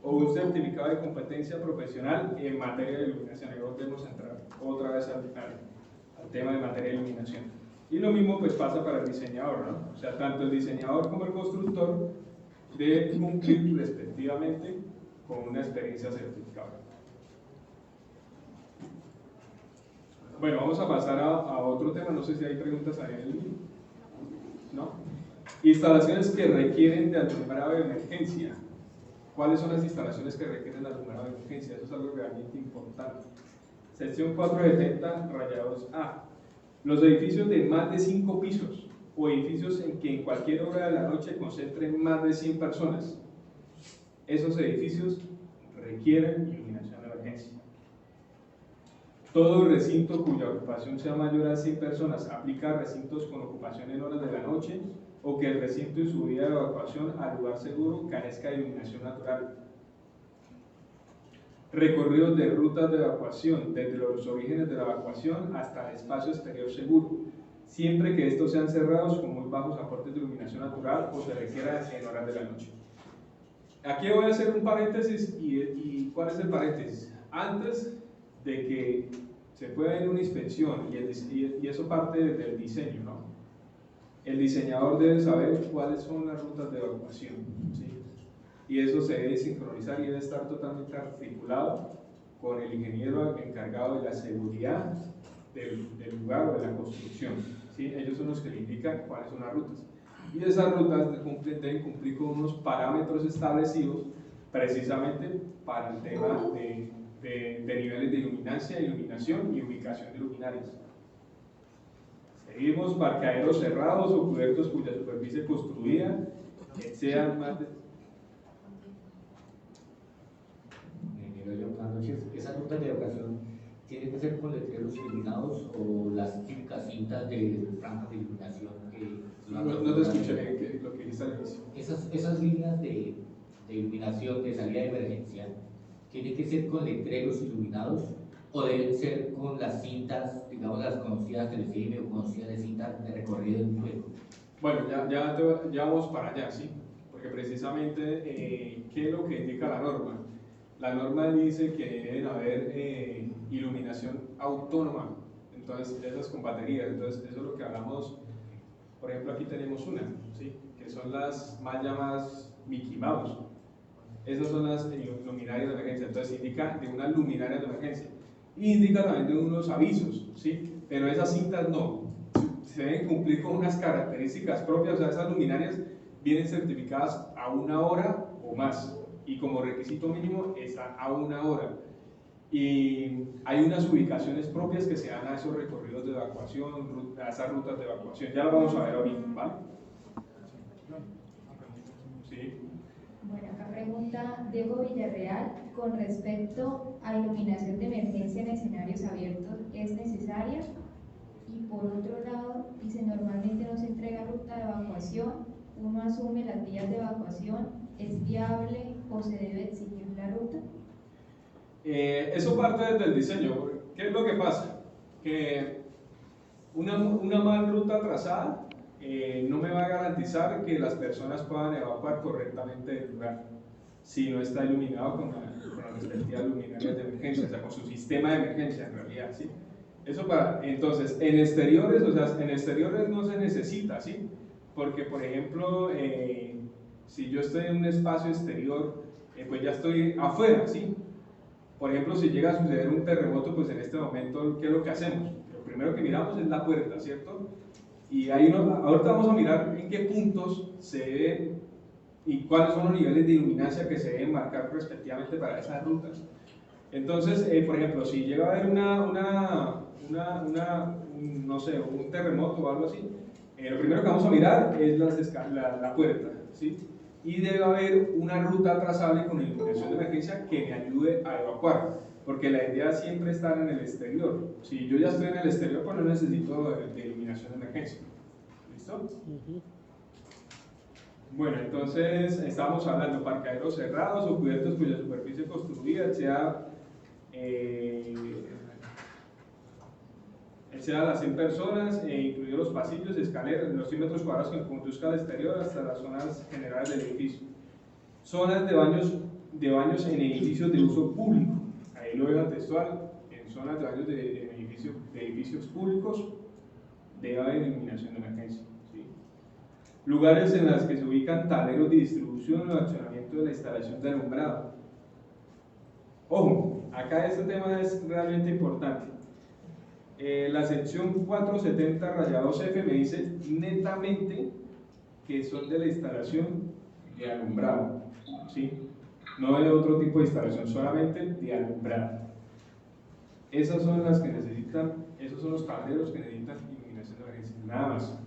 o un certificado de competencia profesional en materia de iluminación. Ahí volvemos a entrar otra vez al tema de materia de iluminación. Y lo mismo pues pasa para el diseñador, ¿no? O sea, tanto el diseñador como el constructor deben cumplir respectivamente con una experiencia certificable. Bueno, vamos a pasar a otro tema, no sé si hay preguntas ahí, ¿no? Instalaciones que requieren de alumbrado de emergencia. ¿Cuáles son las instalaciones que requieren de alumbrado de emergencia? Eso es algo realmente importante. Sección 470, rayados A. Los edificios de más de 5 pisos o edificios en que en cualquier hora de la noche concentren más de 100 personas. Esos edificios requieren iluminación de emergencia. Todo recinto cuya ocupación sea mayor a 100 personas aplica a recintos con ocupación en horas de la noche o que el recinto y su vía de evacuación al lugar seguro carezca de iluminación natural. Recorridos de rutas de evacuación desde los orígenes de la evacuación hasta el espacio exterior seguro, siempre que estos sean cerrados con muy bajos aportes de iluminación natural o se requiera en horas de la noche. Aquí voy a hacer un paréntesis y ¿cuál es el paréntesis? Antes de que se pueda ir una inspección y eso parte del diseño, ¿no? El diseñador debe saber cuáles son las rutas de evacuación, ¿sí? Y eso se debe sincronizar y debe estar totalmente articulado con el ingeniero encargado de la seguridad del lugar o de la construcción, ¿sí? Ellos son los que le indican cuáles son las rutas. Y esas rutas deben cumplir con unos parámetros establecidos precisamente para el tema de niveles de iluminación y ubicación de luminarias. Seguimos: parqueaderos cerrados o cubiertos cuya superficie construida sean más de... Buenas noches. ¿Esas rutas de evacuación tienen que ser con letreros iluminados o las típicas cintas de franjas de iluminación que... No te escuché lo que dijiste al inicio. Esas líneas de iluminación de salida de emergencia, ¿tienen que ser con letreros iluminados o deben ser con las cintas, digamos las conocidas telecine o conocidas de cintas de recorrido del fuego? Bueno, ya vamos para allá, ¿sí? Porque precisamente, ¿qué es lo que indica la norma? La norma dice que deben haber iluminación autónoma, entonces esas con baterías, entonces eso es lo que hablamos. Por ejemplo, aquí tenemos una, ¿sí? Que son las más llamadas Mickey Mouse. Esas son las luminarias de emergencia, entonces indica de unas luminarias de emergencia. Y indica también de unos avisos, ¿sí? Pero esas cintas no, se deben cumplir con unas características propias, o sea, esas luminarias vienen certificadas a 1 hora o más, y como requisito mínimo está a 1 hora. Y hay unas ubicaciones propias que se dan a esos recorridos de evacuación, a esas rutas de evacuación. Ya lo vamos a ver ahorita, ¿vale? Sí. Bueno, acá pregunta Diego Villarreal, con respecto a iluminación de emergencia en escenarios abiertos, ¿es necesaria? Y por otro lado, dice, normalmente no se entrega ruta de evacuación, uno asume las vías de evacuación, ¿es viable o se debe exigir la ruta? Eso parte desde el diseño. ¿Qué es lo que pasa? Que una mal ruta trazada no me va a garantizar que las personas puedan evacuar correctamente del lugar si no está iluminado con las respectivas luminarias de emergencia, o sea, con su sistema de emergencia en realidad, ¿sí? Eso entonces, en exteriores, o sea, en exteriores no se necesita, ¿sí? Porque, por ejemplo, si yo estoy en un espacio exterior, pues ya estoy afuera, ¿sí? Por ejemplo, si llega a suceder un terremoto, pues en este momento, ¿qué es lo que hacemos? Lo primero que miramos es la puerta, ¿cierto? Y ahorita vamos a mirar en qué puntos se deben y cuáles son los niveles de iluminancia que se deben marcar respectivamente para esas rutas. Entonces, por ejemplo, si llega a haber no sé, un terremoto o algo así, lo primero que vamos a mirar es la puerta, ¿sí? Y debe haber una ruta trazable con iluminación de emergencia que me ayude a evacuar, porque la idea siempre es estar en el exterior. Si yo ya estoy en el exterior, pues no necesito de iluminación de emergencia. ¿Listo? Bueno, entonces estamos hablando de parqueaderos cerrados o cubiertos cuya superficie construida sea las 100 personas, incluidos los pasillos, escaleras, los 100 metros cuadrados que conduzcan al exterior hasta las zonas generales del edificio. Zonas de baños en edificios de uso público. Ahí lo veo textual, en zonas de baños de edificios públicos debe haber iluminación de emergencia. ¿Sí? Lugares en los que se ubican tableros de distribución o accionamiento de la instalación de alumbrado. Ojo, acá este tema es realmente importante. La sección 470-2F me dice netamente que son de la instalación de alumbrado, ¿sí? No de otro tipo de instalación, solamente de alumbrado. Esas son las que necesitan, esos son los tableros que necesitan iluminación de emergencia, nada más.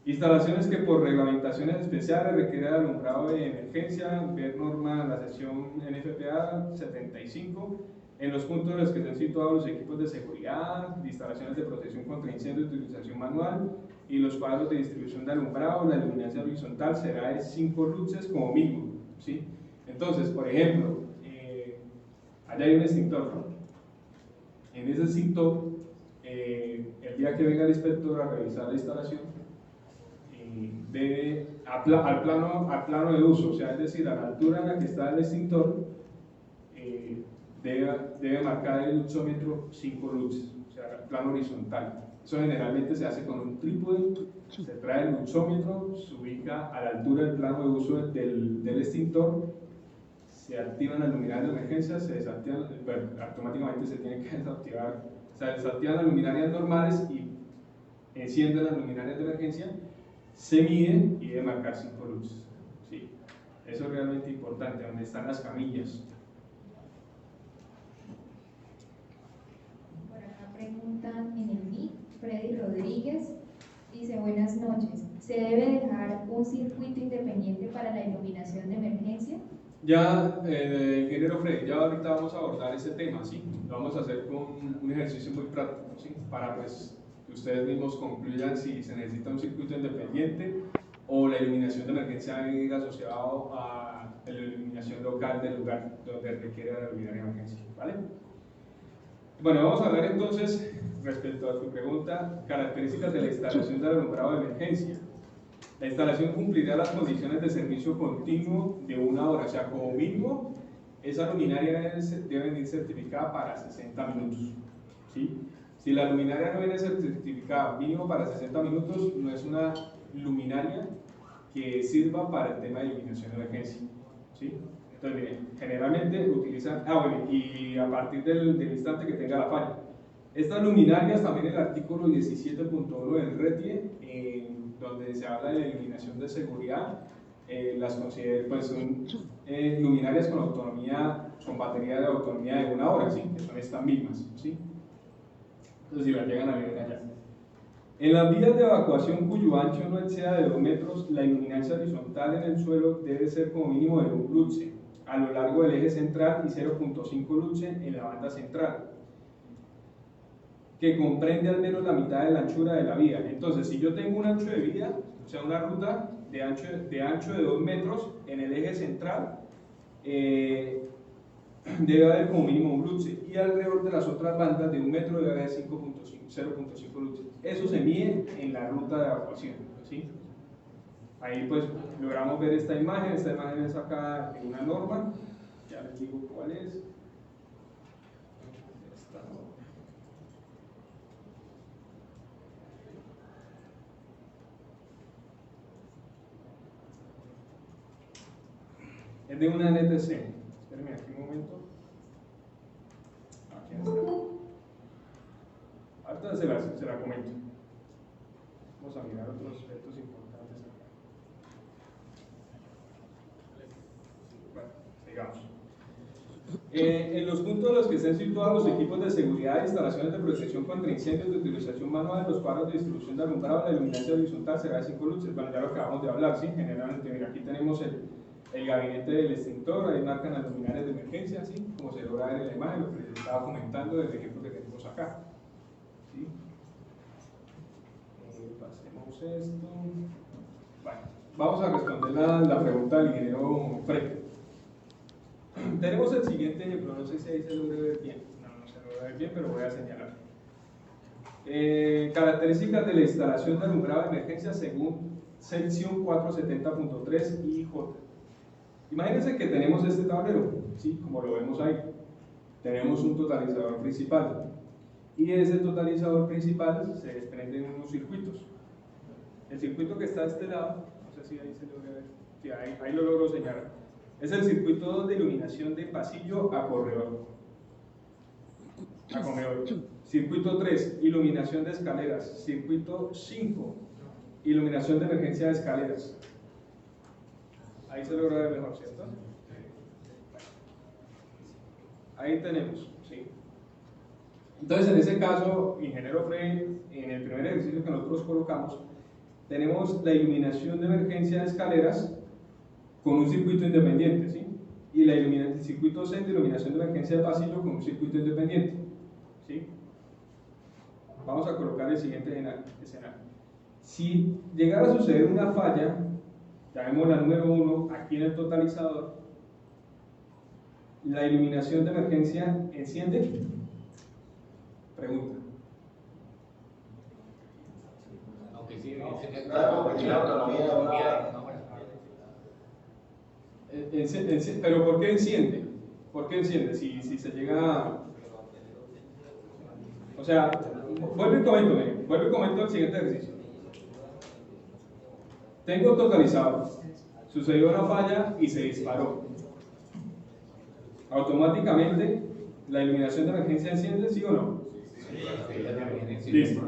Instalaciones que por reglamentaciones especiales requieren alumbrado de emergencia, ver norma la sección NFPA 75, En los puntos en los que están situados los equipos de seguridad, de instalaciones de protección contra incendios de utilización manual y los cuadros de distribución de alumbrado, la iluminación horizontal será de 5 luces como mínimo, ¿sí? Entonces, por ejemplo, allá hay un extintor, ¿no? En ese extintor, el día que venga el inspector a revisar la instalación, debe, al plano de uso, o sea, es decir, a la altura en la que está el extintor, debe marcar el luxómetro 5 luces, o sea, el plano horizontal. Eso generalmente se hace con un trípode, se trae el luxómetro, se ubica a la altura del plano de uso del extintor, se activan las luminarias de emergencia, se desactivan, bueno, automáticamente se tienen que desactivar, o sea, desactivan las luminarias normales y encienden las luminarias de emergencia, se mide y debe marcar 5 luces. ¿Sí? Eso es realmente importante, donde están las camillas. Por acá preguntan en el MIC, Freddy Rodríguez, dice: buenas noches, ¿se debe dejar un circuito independiente para la iluminación de emergencia? Ya, ingeniero Freddy, ya ahorita vamos a abordar ese tema, ¿sí? Lo vamos a hacer con un ejercicio muy práctico, ¿sí? Para pues que ustedes mismos concluyan si se necesita un circuito independiente o la iluminación de emergencia debe ir asociado a la iluminación local del lugar donde requiere la luminaria de emergencia, ¿vale? Bueno, vamos a hablar entonces, respecto a tu pregunta, características de la instalación del alumbrado de emergencia. La instalación cumplirá las condiciones de servicio continuo de 1 hora, o sea, como mínimo, esa luminaria debe venir certificada para 60 minutos, ¿sí? Si la luminaria no viene certificada mínimo para 60 minutos, no es una luminaria que sirva para el tema de iluminación de emergencia, ¿sí? Entonces, miren, generalmente utilizan, bueno, y a partir del instante que tenga la falla. Estas luminarias, también el artículo 17.1 del RETIE, donde se habla de la iluminación de seguridad, las considera, pues son luminarias con autonomía, con batería de autonomía de 1 hora, ¿sí? Que son estas mismas, ¿sí? Entonces, si las llegan a ver allá. En las vías de evacuación cuyo ancho no exceda de 2 metros, la iluminancia horizontal en el suelo debe ser como mínimo de 1 luce a lo largo del eje central y 0.5 luce en la banda central, que comprende al menos la mitad de la anchura de la vía. Entonces, si yo tengo un ancho de vía, o sea, una ruta de ancho de 2 metros en el eje central, debe haber como mínimo 1 luce, y alrededor de las otras bandas de 1 metro debe haber 0.5 luces. Eso se mide en la ruta de evacuación, ¿sí? Ahí pues logramos ver esta imagen es sacada en una norma, ya les digo cuál es. Esta norma. Es de una NTC. Espérenme aquí un momento. Aquí está. Ahorita se la comento. Vamos a mirar otros aspectos importantes acá. Bueno, sigamos. En los puntos en los que estén situados los equipos de seguridad e instalaciones de protección contra incendios de utilización manual, los cuadros de distribución de alumbrado, la iluminación horizontal será de 5 luces. Bueno, ya lo acabamos de hablar, ¿sí? Generalmente, mira, aquí tenemos el gabinete del extintor, ahí marcan las luminarias de emergencia, ¿sí? Como se logra ver en la imagen, lo que les estaba comentando del ejemplo que tenemos acá, ¿sí? Pasemos esto. Bueno, vamos a responder la pregunta del ingeniero Fred. Tenemos el siguiente ejemplo, no sé si ahí se logra ver bien, no se logra ver bien, pero voy a señalar. Características de la instalación de alumbrado de emergencia según sección 470.3 y J. Imagínense que tenemos este tablero, ¿sí? Como lo vemos ahí. Tenemos un totalizador principal y de ese totalizador principal se desprenden unos circuitos. El circuito que está a este lado, no sé si ahí se logra ver, sí, ahí lo logro señalar. Es el circuito de iluminación de pasillo a corredor. Circuito 3, iluminación de escaleras. Circuito 5, iluminación de emergencia de escaleras. Ahí se logra ver mejor, ¿cierto? Ahí tenemos, ¿sí? Entonces, en ese caso, ingeniero Frey, en el primer ejercicio que nosotros colocamos, tenemos la iluminación de emergencia de escaleras con un circuito independiente, ¿sí? y el circuito C de iluminación de emergencia de pasillo con un circuito independiente. ¿Sí? Vamos a colocar el siguiente escenario. Si llegara a suceder una falla, llamémosla número 1, aquí en el totalizador, ¿la iluminación de emergencia enciende? Pregunta. Aunque sí, pero ¿por qué enciende? ¿Por qué enciende? Si se llega... O sea, vuelvo y comento el siguiente ejercicio. Tengo totalizador, sucedió una falla y se disparó. Automáticamente, ¿la iluminación de emergencia enciende, sí o no? Sí. Listo.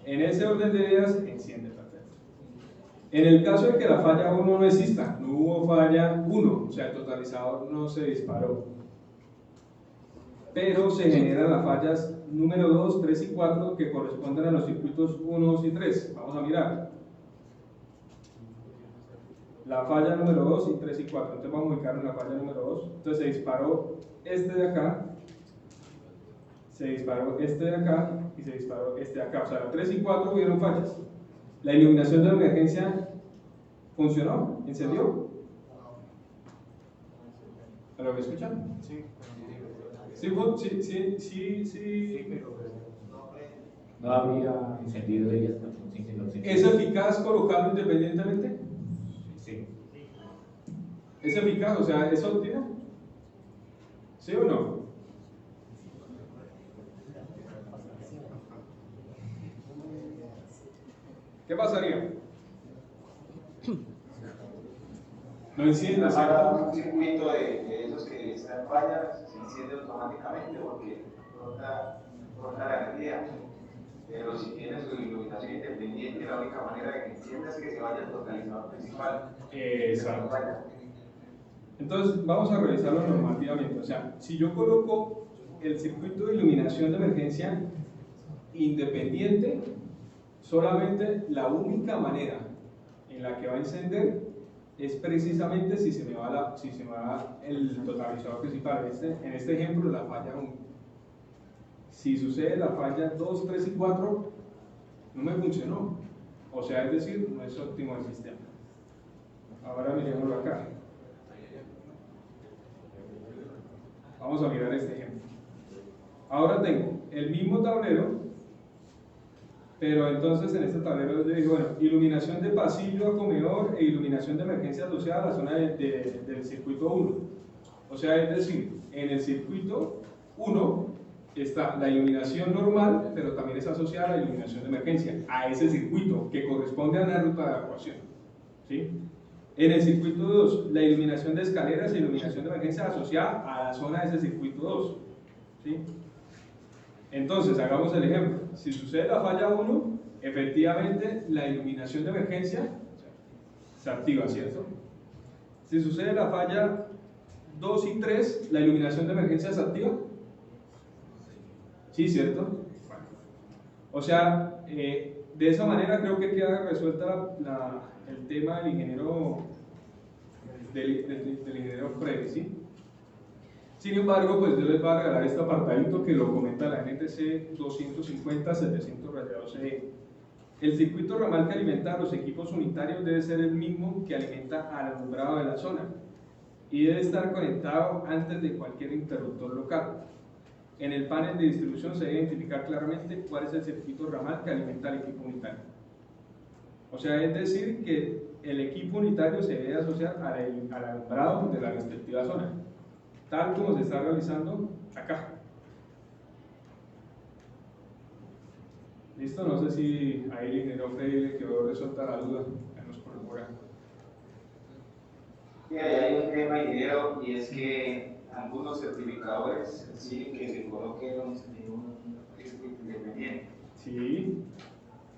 En ese orden de ideas, enciende, perfecto. En el caso de que la falla 1 no exista, no hubo falla 1, o sea, el totalizador no se disparó, pero se generan las fallas número 2, 3 y 4 que corresponden a los circuitos 1, 2 y 3. Vamos a mirar. La falla número 2 y 3 y 4. Entonces vamos a ubicar en la falla número 2. Entonces se disparó este de acá, se disparó este de acá y se disparó este de acá. O sea, la 3 y 4 hubieron fallas. ¿La iluminación de emergencia funcionó? ¿Encendió? ¿Lo que escuchan? Sí. Sí, pero no habría encendido ellas. ¿Es eficaz colocarlo independientemente? Sí. ¿Es eficaz? O sea, ¿es óptimo? ¿Sí o no? ¿Qué pasaría? No enciende, ¿cierto? Un circuito de esos que están en falla se enciende automáticamente porque corta la energía. Pero si tienes su iluminación independiente, la única manera de que encienda es que se vaya al totalizador principal. Exacto. Entonces, vamos a revisarlo normativamente. O sea, si yo coloco el circuito de iluminación de emergencia independiente, solamente la única manera en la que va a encender es precisamente si se me va, el totalizador principal. En este ejemplo, la falla 1. Si sucede la falla 2, 3 y 4, no me funcionó. O sea, es decir, no es óptimo el sistema. Ahora miremoslo acá. Vamos a mirar este ejemplo. Ahora tengo el mismo tablero, pero entonces en este tablero yo digo, bueno, iluminación de pasillo a comedor e iluminación de emergencia asociada a la zona del circuito 1. O sea, es decir, en el circuito 1 está la iluminación normal, pero también es asociada a la iluminación de emergencia, a ese circuito que corresponde a una ruta de evacuación. ¿Sí? En el circuito 2, la iluminación de escaleras e iluminación de emergencia asociada a la zona de ese circuito 2. ¿Sí? Entonces, hagamos el ejemplo. Si sucede la falla 1, efectivamente la iluminación de emergencia se activa, ¿cierto? Si sucede la falla 2 y 3, ¿la iluminación de emergencia se activa? Sí, ¿cierto? Bueno. O sea, de esa manera creo que queda resuelta el tema del ingeniero Freddy, ¿sí? Sin embargo, pues yo les voy a regalar este apartadito que lo comenta la NTC 250-700-12E. El circuito ramal que alimenta a los equipos unitarios debe ser el mismo que alimenta al alumbrado de la zona y debe estar conectado antes de cualquier interruptor local. En el panel de distribución se debe identificar claramente cuál es el circuito ramal que alimenta al equipo unitario. O sea, es decir, que el equipo unitario se debe asociar al alumbrado de la respectiva zona, tal como se está realizando acá. ¿Listo? No sé si ahí el ingeniero Freddy le quedó resuelta la duda en los corroborantes. Sí, hay un tema, ingeniero, y es que algunos certificadores exigen que se coloque en un circuito independiente. Sí.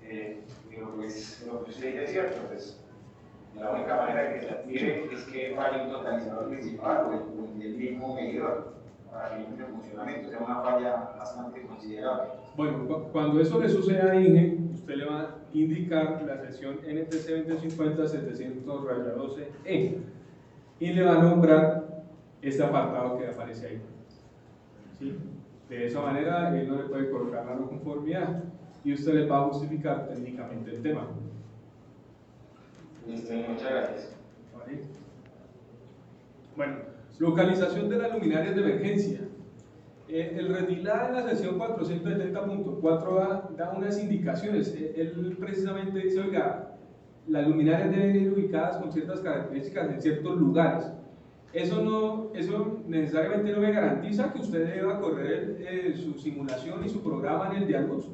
Pero pues lo que usted dice es cierto, pues la única manera que se active es que falle un totalizador principal o el mismo medidor para que inicie el funcionamiento, sea una falla bastante considerable. Bueno, cuando eso le suceda a Inge, usted le va a indicar la sección NTC 2050-700-12E. y le va a nombrar este apartado que aparece ahí. ¿Sí? De esa manera él no le puede colocar la no conformidad y usted le va a justificar técnicamente el tema. Listo, muchas gracias. ¿Vale? Bueno, localización de las luminarias de emergencia. El Redilá en la sección 470.4 da unas indicaciones. Él precisamente dice, oiga, las luminarias deben ir ubicadas con ciertas características en ciertos lugares. Eso necesariamente no me garantiza que usted deba correr su simulación y su programa en el día luz,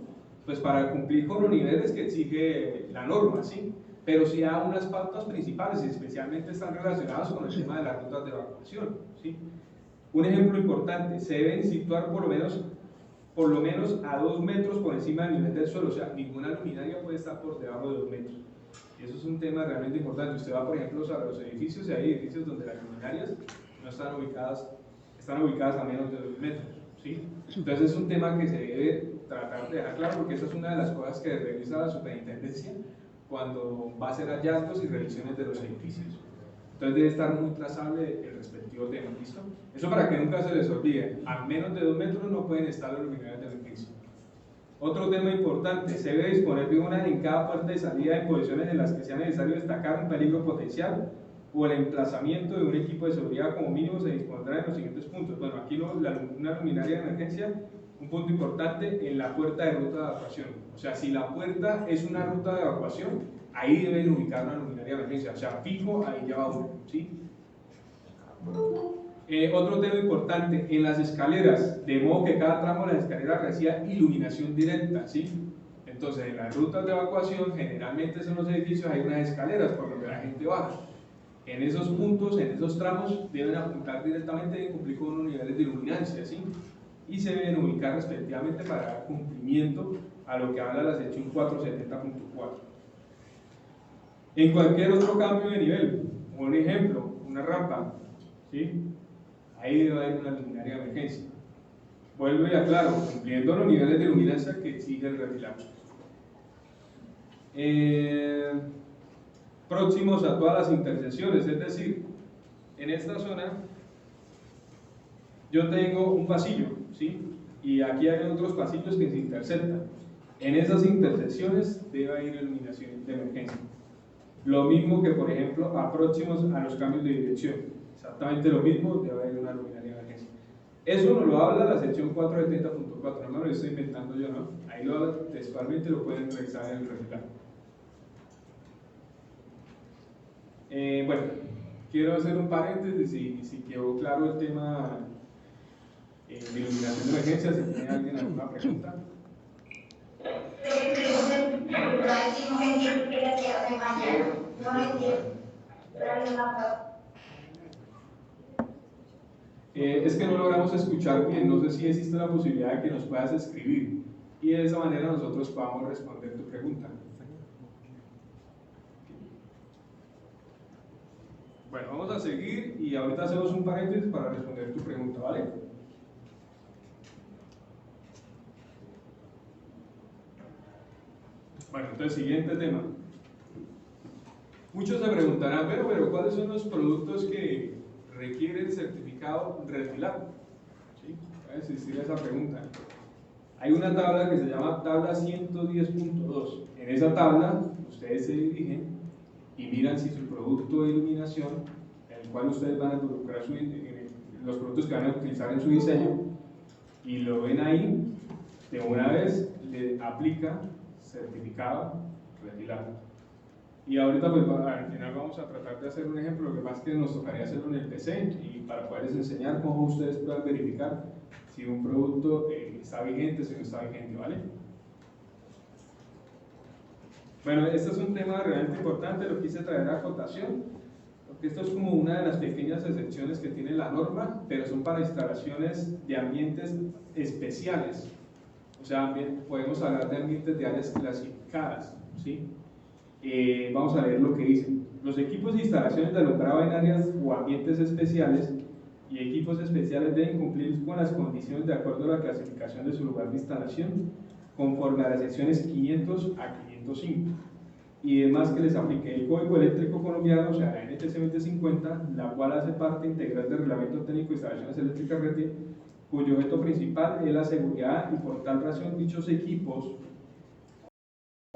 pues para cumplir con los niveles que exige la norma, ¿sí? Pero sí da unas pautas principales y especialmente están relacionadas con el tema de las rutas de evacuación, ¿sí? Un ejemplo importante, se deben situar por lo menos a 2 metros por encima del nivel del suelo, o sea, ninguna luminaria puede estar por debajo de 2 metros. Y eso es un tema realmente importante. Usted va, por ejemplo, a los edificios y hay edificios donde las luminarias no están ubicadas a menos de 2 metros, ¿sí? Entonces es un tema que se debe tratar de dejar claro porque esa es una de las cosas que revisa la superintendencia cuando va a hacer hallazgos y revisiones de los edificios. Entonces debe estar muy trazable el respectivo tema, ¿listo? Eso para que nunca se les olvide, a menos de 2 metros no pueden estar las luminarias de emergencia. Otro tema importante, se debe disponer de una en cada puerta de salida en posiciones en las que sea necesario destacar un peligro potencial o el emplazamiento de un equipo de seguridad. Como mínimo se dispondrá en los siguientes puntos. Bueno, aquí una luminaria de emergencia, un punto importante, en la puerta de ruta de evacuación. O sea, si la puerta es una ruta de evacuación, ahí deben ubicar una luminaria de emergencia, o sea, fijo, ahí ya va uno, ¿sí? Otro tema importante, en las escaleras, de modo que cada tramo de las escaleras reciba iluminación directa, ¿sí? Entonces, en las rutas de evacuación, generalmente en los edificios hay unas escaleras por donde la gente baja. En esos puntos, en esos tramos, deben apuntar directamente y cumplir con unos niveles de iluminancia, ¿sí? Y se deben ubicar respectivamente para dar cumplimiento a lo que habla la sección 470.4. En cualquier otro cambio de nivel, un ejemplo, una rampa, ¿sí? Ahí debe haber una luminaria de emergencia. Vuelvo y aclaro, cumpliendo los niveles de luminancia que exige el reglamento. Próximos a todas las intersecciones, es decir, en esta zona yo tengo un pasillo, ¿sí? Y aquí hay otros pasillos que se intersectan. En esas intersecciones debe haber iluminación de emergencia. Lo mismo que, por ejemplo, a próximos a los cambios de dirección. Exactamente lo mismo, debe haber una luminaria de emergencia. Eso nos lo habla la sección 470.4, no me lo estoy inventando yo, ¿no? Ahí textualmente lo pueden revisar en el reglamento. Bueno, quiero hacer un paréntesis si quedó claro el tema de iluminación de emergencia. Si tiene alguien alguna pregunta. Es que no logramos escuchar bien, no sé si existe la posibilidad de que nos puedas escribir y de esa manera nosotros podamos responder tu pregunta. Bueno, vamos a seguir y ahorita hacemos un paréntesis para responder tu pregunta, ¿vale? Bueno, entonces siguiente tema. Muchos se preguntarán, pero ¿cuáles son los productos que requieren certificado Redilab? ¿Sí? Va a existir esa pregunta. Hay una tabla que se llama tabla 110.2. En esa tabla ustedes se dirigen y miran si su producto de iluminación, en el cual ustedes van a involucrar los productos que van a utilizar en su diseño, y lo ven ahí, de una vez le aplica certificado Redilab. Y ahorita pues al final vamos a tratar de hacer un ejemplo, lo que pasa es que nos tocaría hacerlo en el PC y para poderles enseñar cómo ustedes puedan verificar si un producto está vigente, si no está vigente, ¿vale? Bueno, este es un tema realmente importante, lo quise traer a acotación, porque esto es como una de las pequeñas excepciones que tiene la norma, pero son para instalaciones de ambientes especiales. O sea, podemos hablar de ambientes de áreas clasificadas, ¿sí? Vamos a leer lo que dice. Los equipos e instalaciones de alumbrado en áreas o ambientes especiales y equipos especiales deben cumplir con las condiciones de acuerdo a la clasificación de su lugar de instalación, conforme a las secciones 500 a 505. y demás que les aplique el Código Eléctrico Colombiano, o sea, la NTC 2050, la cual hace parte integral del Reglamento Técnico de Instalaciones Eléctricas RT, cuyo objeto principal es la seguridad y por tal razón dichos equipos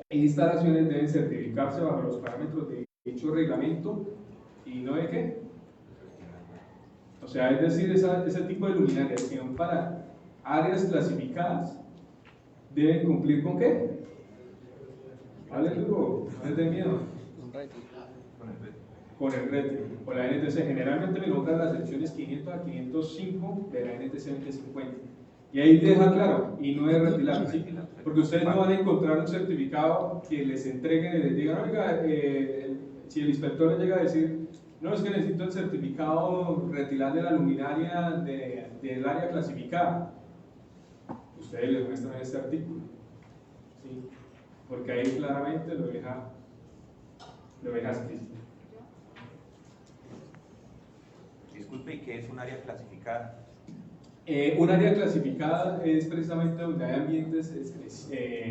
e instalaciones deben certificarse bajo los parámetros de dicho reglamento y no de qué. O sea, es decir, ese tipo de luminarias que son para áreas clasificadas deben cumplir con qué. Vale, duro, no es de miedo. Con el RETI, con la NTC. Generalmente me nombran las secciones 500 a 505 de la NTC 2050. Y ahí deja claro, y no es retirable, ¿sí? Porque ustedes no van a encontrar un certificado que les entreguen y les digan, oiga, si el inspector les llega a decir, no, es que necesito el certificado retilar de la luminaria del área clasificada, ustedes les muestran este artículo, ¿sí? Porque ahí claramente lo deja explícito. Disculpe, ¿y qué es un área clasificada? Un área clasificada es precisamente donde hay ambientes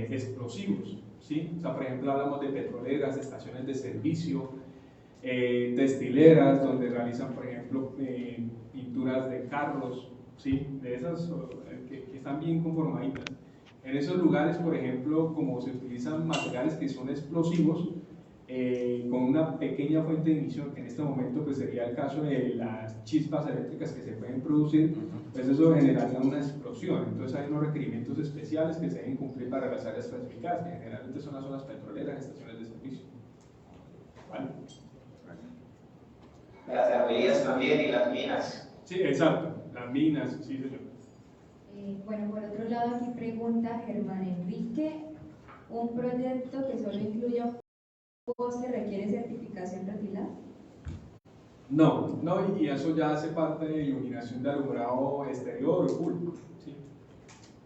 explosivos, ¿sí? O sea, por ejemplo, hablamos de petroleras, estaciones de servicio, destileras, donde realizan, por ejemplo, pinturas de carros, ¿sí? De esas que están bien conformaditas. En esos lugares, por ejemplo, como se utilizan materiales que son explosivos, con una pequeña fuente de emisión, que en este momento pues sería el caso de las chispas eléctricas que se pueden producir, pues eso generaría una explosión. Entonces hay unos requerimientos especiales que se deben cumplir para las áreas clasificadas, que generalmente son las zonas petroleras, estaciones de servicio. ¿Vale? Las herrerías también y las minas. Sí, exacto, las minas, sí, señor. Bueno, por otro lado aquí pregunta Germán Enrique, ¿un proyecto que solo incluya un poste requiere certificación retilar? No, y eso ya hace parte de iluminación de alumbrado exterior o full, ¿sí?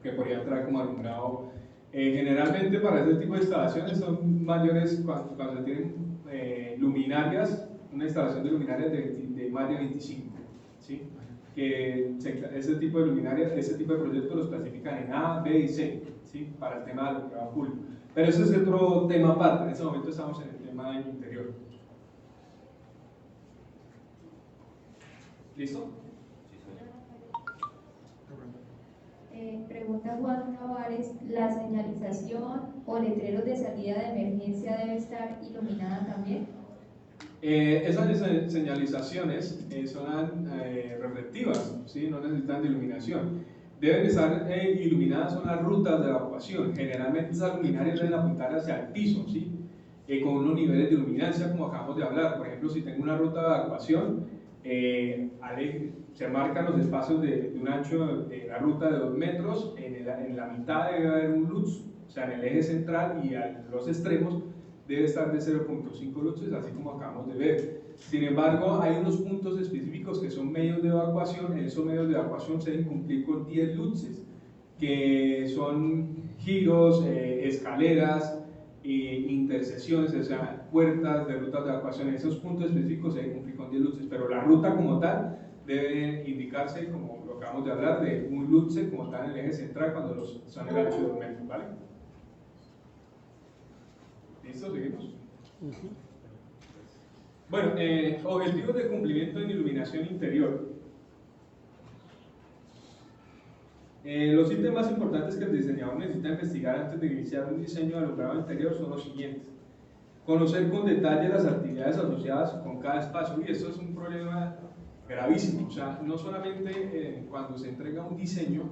Que podría entrar como alumbrado. Generalmente para este tipo de instalaciones son mayores cuando se tienen luminarias, una instalación de luminarias de más de 25, ¿sí? Que ese tipo de luminarias, ese tipo de proyectos los clasifican en A, B y C, ¿sí? Para el tema del alumbrado full. Pero ese es otro tema aparte, en este momento estamos en el tema del interior. ¿Listo? Pregunta Juan Tavares, ¿la señalización o letreros de salida de emergencia debe estar iluminada también? Esas señalizaciones son reflectivas, ¿sí? No necesitan de iluminación. Deben estar iluminadas son las rutas de evacuación. Generalmente esas luminarias deben apuntar hacia el piso, ¿sí? Con unos niveles de luminancia como acabamos de hablar. Por ejemplo, si tengo una ruta de evacuación, se marcan los espacios de un ancho de la ruta de 2 metros, en la mitad debe haber un luz, o sea, en el eje central, y a los extremos debe estar de 0.5 luces, así como acabamos de ver. Sin embargo, hay unos puntos específicos que son medios de evacuación. En esos medios de evacuación se deben cumplir con 10 luces, que son giros, escaleras, intersecciones, o sea, puertas de rutas de evacuación. En esos puntos específicos se debe cumplir con 10 luces, pero la ruta como tal debe indicarse, como lo acabamos de hablar, de un luce como tal en el eje central cuando son el ancho de 2 metros, ¿vale? ¿Listo? ¿Seguimos? Bueno, objetivos de cumplimiento en iluminación interior. Los ítems más importantes que el diseñador necesita investigar antes de iniciar un diseño de alumbrado interior son los siguientes. Conocer con detalle las actividades asociadas con cada espacio. Y esto es un problema gravísimo. O sea, no solamente cuando se entrega un diseño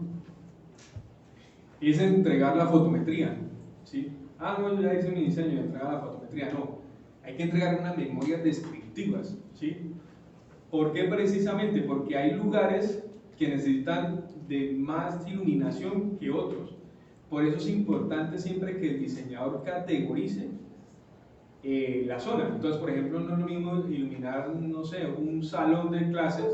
es entregar la fotometría, ¿sí? Ah, no, yo ya hice mi diseño, entregar la fotometría. No, hay que entregar unas memorias descriptivas, ¿sí? ¿Por qué precisamente? Porque hay lugares que necesitan de más iluminación que otros. Por eso es importante siempre que el diseñador categorice la zona. Entonces, por ejemplo, no es lo mismo iluminar, no sé, un salón de clases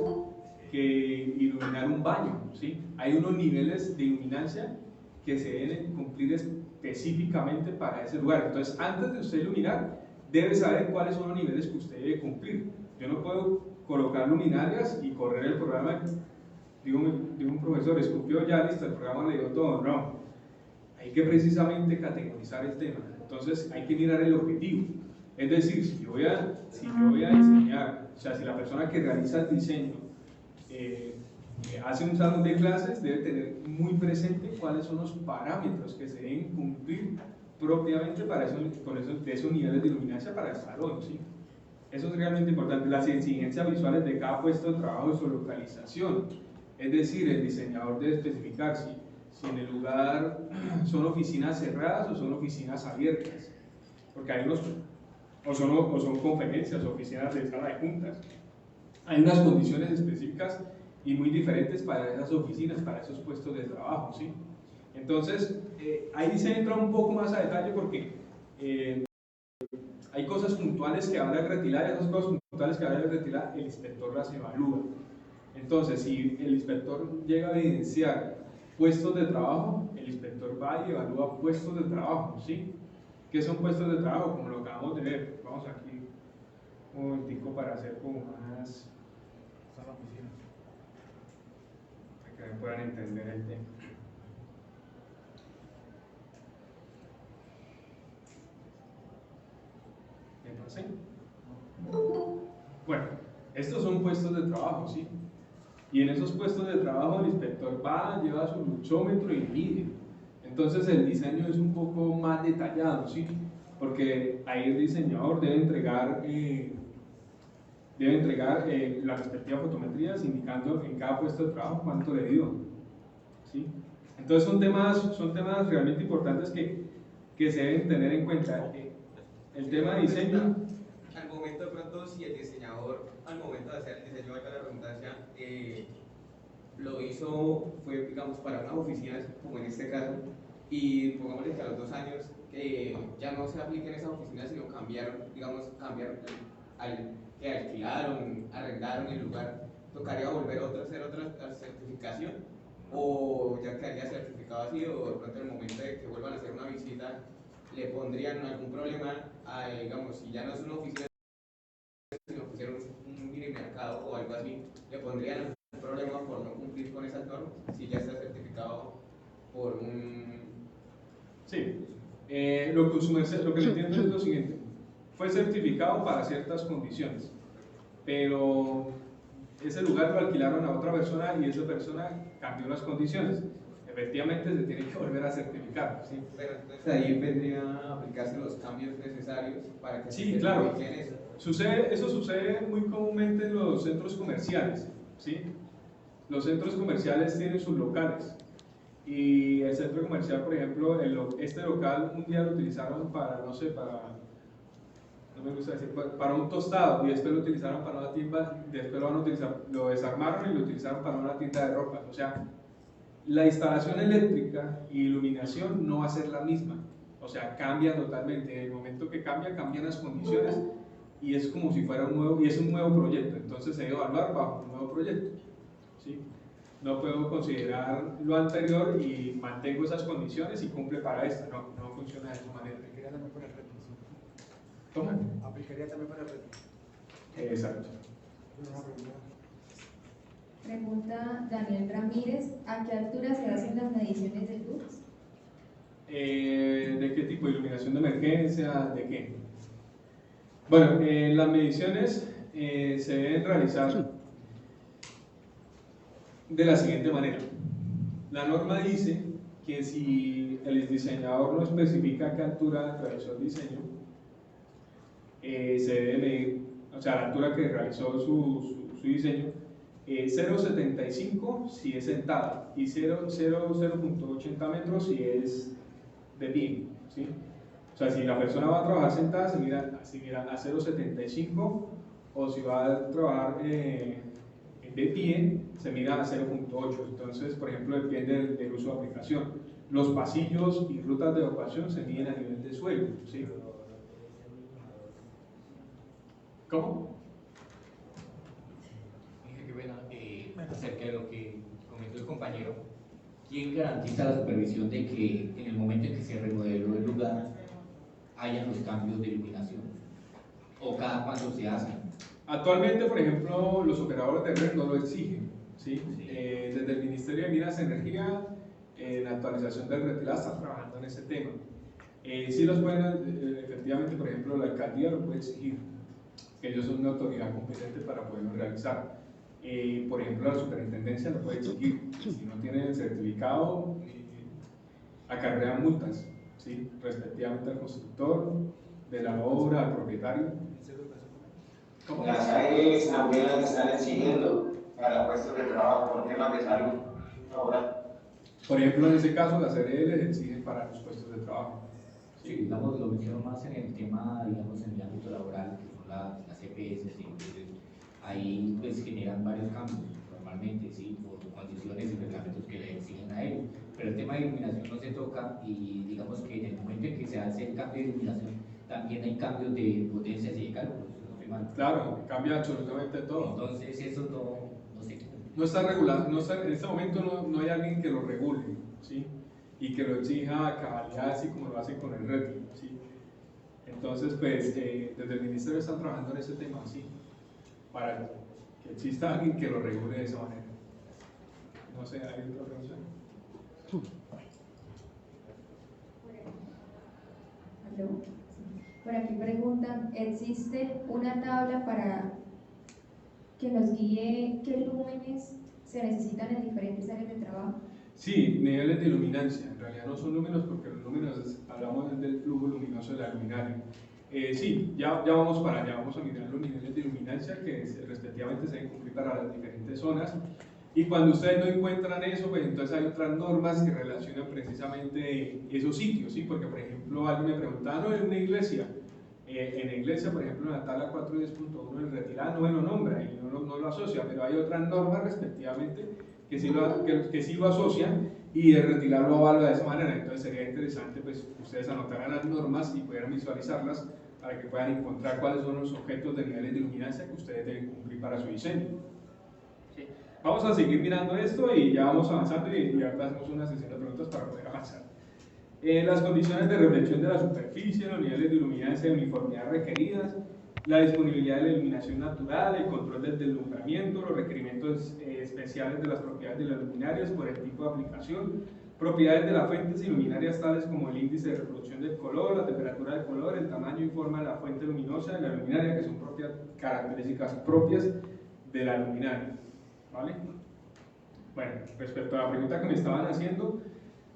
que iluminar un baño, ¿sí? Hay unos niveles de iluminancia que se deben cumplir específicamente para ese lugar. Entonces, antes de usted iluminar, debe saber cuáles son los niveles que usted debe cumplir. Yo no puedo colocar luminarias y correr el programa. Digo un profesor, escupió ya, listo, el programa le dio todo. No, hay que precisamente categorizar el tema. Entonces hay que mirar el objetivo. Es decir, si yo voy a diseñar, o sea, si la persona que realiza el diseño hace un salón de clases, debe tener muy presente cuáles son los parámetros que se deben cumplir propiamente para de esos niveles de iluminancia para el salón, ¿sí? Eso es realmente importante. Las exigencias visuales de cada puesto de trabajo y su localización. Es decir, el diseñador debe especificar si en el lugar son oficinas cerradas o son oficinas abiertas. Porque hay unos, o son conferencias o oficinas de sala de juntas. Hay unas condiciones específicas y muy diferentes para esas oficinas, para esos puestos de trabajo, ¿sí? Entonces, ahí se entra un poco más a detalle porque hay cosas puntuales que habrá que retirar, y esas cosas puntuales que habrá que retirar, el inspector las evalúa. Entonces, si el inspector llega a evidenciar puestos de trabajo, el inspector va y evalúa puestos de trabajo, ¿sí? ¿Qué son puestos de trabajo? Como lo acabamos de ver. Vamos aquí un momentico para hacer como más... para que me puedan entender el tema. ¿Me pasé? Bueno, estos son puestos de trabajo, ¿sí? Y en esos puestos de trabajo el inspector va, lleva su luchómetro y mide. Entonces el diseño es un poco más detallado, ¿sí? Porque ahí el diseñador debe entregar las respectivas fotometrías indicando en cada puesto de trabajo cuánto le dio, ¿sí? Entonces son temas realmente importantes que se deben tener en cuenta. El tema de diseño... Al momento de pronto, si el diseñador, al momento de hacer el diseño, valga la redundancia, lo hizo, fue, digamos, para unas oficinas, como en este caso, y pongámosle que a los 2 años ya no se apliquen esas oficinas, sino cambiaron, que alquilaron, arrendaron el lugar, ¿tocaría volver a hacer otra certificación? ¿O ya quedaría certificado así? ¿O de pronto en el momento de que vuelvan a hacer una visita, le pondrían algún problema a, digamos, si ya no es una oficina, sino pusieron un mini mercado o algo así, le pondrían algún problema por no cumplir con esas normas, si ya está certificado por un... Sí, lo que le entiendo es lo siguiente: fue certificado para ciertas condiciones, pero ese lugar lo alquilaron a otra persona y esa persona cambió las condiciones. Efectivamente se tiene que volver a certificar, ¿sí? Pero entonces ahí vendrían a aplicarse los cambios necesarios para que sí, claro. Eso sucede muy comúnmente en los centros comerciales, ¿sí? Los centros comerciales tienen sus locales y el centro comercial, por ejemplo, este local un día lo utilizaron para, no sé, no me gusta decir, para un tostado, y después lo utilizaron para una tienda, después lo desarmaron y lo utilizaron para una tienda de ropa. O sea, la instalación eléctrica y iluminación no va a ser la misma, o sea, cambia totalmente. En el momento que cambian las condiciones y es como si fuera un nuevo proyecto. Entonces se debe evaluar bajo un nuevo proyecto, ¿sí? No puedo considerar lo anterior y mantengo esas condiciones y cumple para esta. No funciona de esa manera. Aplicaría también para el reto. ¿Cómo? Aplicaría también para el reto. Exacto. Pregunta Daniel Ramírez: ¿a qué altura se hacen las mediciones de luz? ¿De qué tipo? ¿De iluminación de emergencia? ¿De qué? Bueno, las mediciones se deben realizar de la siguiente manera. La norma dice que si el diseñador no especifica a qué altura realizó el diseño, se debe medir, o sea, la altura que realizó su diseño, 0,75 si es sentada y 0,80 metros si es de pie, ¿sí? O sea, si la persona va a trabajar sentada, se mira a 0,75, o si va a trabajar de pie, se mira a 0,8. Entonces, por ejemplo, depende del uso de aplicación. Los pasillos y rutas de evacuación se miden a nivel de suelo, ¿sí? ¿Cómo? Acerca de lo que comentó el compañero, ¿quién garantiza la supervisión de que en el momento en que se remodeló el lugar hayan los cambios de iluminación? ¿O cada cuánto se hacen? Actualmente, por ejemplo, los operadores de red no lo exigen, ¿sí? Desde el Ministerio de Minas y Energía, en la actualización del retilado, está trabajando en ese tema. Sí los pueden, efectivamente, por ejemplo, la alcaldía lo puede exigir, que ellos son una autoridad competente para poderlo realizar. Por ejemplo, la superintendencia lo puede exigir, si no tiene el certificado, acarrean multas, ¿sí? Respectivamente al constructor, de la obra, al propietario. ¿Cómo? Las AES también las están exigiendo para puestos de trabajo por temas de salud. Ahora. Por ejemplo, en ese caso, las ARL exigen para los puestos de trabajo. Sí, digamos, lo menciono más en el tema, digamos, en el ámbito laboral, que son las EPS, ¿sí? Entonces, ahí pues generan varios cambios, normalmente, ¿sí? Por condiciones y reglamentos que le exigen a ellos. Pero el tema de iluminación no se toca y digamos que en el momento en que se hace el cambio de iluminación, también hay cambios de potencias y de cálculos. Claro, cambia absolutamente todo. Entonces, eso no se no está regulado, en este momento no hay alguien que lo regule, ¿sí? Y que lo exija a cabalidad, así como lo hace con el RETI, ¿sí? Entonces, pues, desde el Ministerio están trabajando en ese tema, ¿sí? Para que exista alguien que lo regule de esa manera. No sé, ¿hay otra pregunta? Por aquí preguntan, ¿existe una tabla para que nos guíe qué lúmenes se necesitan en diferentes áreas de trabajo? Sí, niveles de luminancia. En realidad no son números porque los números hablamos del flujo luminoso de la luminaria. Sí, ya vamos para allá, vamos a mirar los niveles de luminancia que respectivamente se deben cumplir para las diferentes zonas. Y cuando ustedes no encuentran eso, pues entonces hay otras normas que relacionan precisamente esos sitios, ¿sí? Porque, por ejemplo, alguien me preguntaba, no, en una iglesia, en la iglesia, por ejemplo, en la tabla 410.1 del retirada no me lo nombra y no lo asocia, pero hay otras normas respectivamente que sí lo asocian y el retirado lo avala de esa manera. Entonces sería interesante pues ustedes anotaran las normas y pudieran visualizarlas para que puedan encontrar cuáles son los objetos de niveles de iluminancia que ustedes deben cumplir para su diseño. ¿Sí? Vamos a seguir mirando esto y ya vamos avanzando y ahora hacemos una sesión de preguntas para poder avanzar. Las condiciones de reflexión de la superficie, los niveles de iluminancia de uniformidad requeridas, la disponibilidad de la iluminación natural, el control del deslumbramiento, los requerimientos especiales de las propiedades de las luminarias por el tipo de aplicación, propiedades de las fuentes iluminarias tales como el índice de reproducción del color, la temperatura del color, el tamaño y forma de la fuente luminosa de la luminaria, que son características propias de la luminaria. ¿Vale? Bueno, respecto a la pregunta que me estaban haciendo,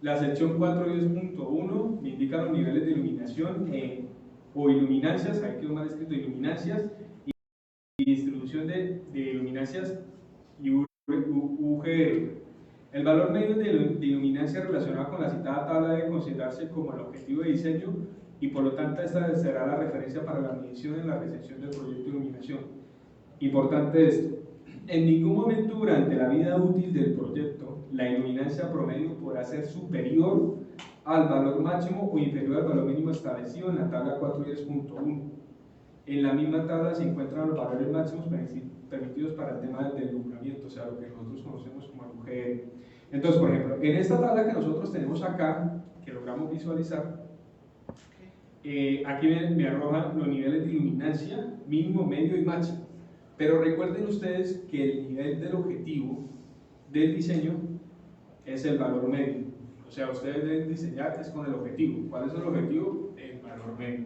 la sección 410.1 me indica los niveles de iluminación o iluminancias, ahí quedó mal escrito, iluminancias y distribución de iluminancias y UGR. El valor medio de iluminancia relacionado con la citada tabla debe considerarse como el objetivo de diseño y por lo tanto esta será la referencia para la medición en la recepción del proyecto de iluminación. Importante esto, en ningún momento durante la vida útil del proyecto la iluminancia promedio podrá ser superior al valor máximo o inferior al valor mínimo establecido en la tabla 410.1. En la misma tabla se encuentran los valores máximos permitidos para el tema del deslumbramiento, o sea, lo que nosotros conocemos como el UGR. Entonces, por ejemplo, en esta tabla que nosotros tenemos acá, que logramos visualizar, aquí me arrojan los niveles de iluminancia mínimo, medio y máximo. Pero recuerden ustedes que el nivel del objetivo del diseño es el valor medio. O sea, ustedes deben diseñar es con el objetivo. ¿Cuál es el objetivo? El valor medio.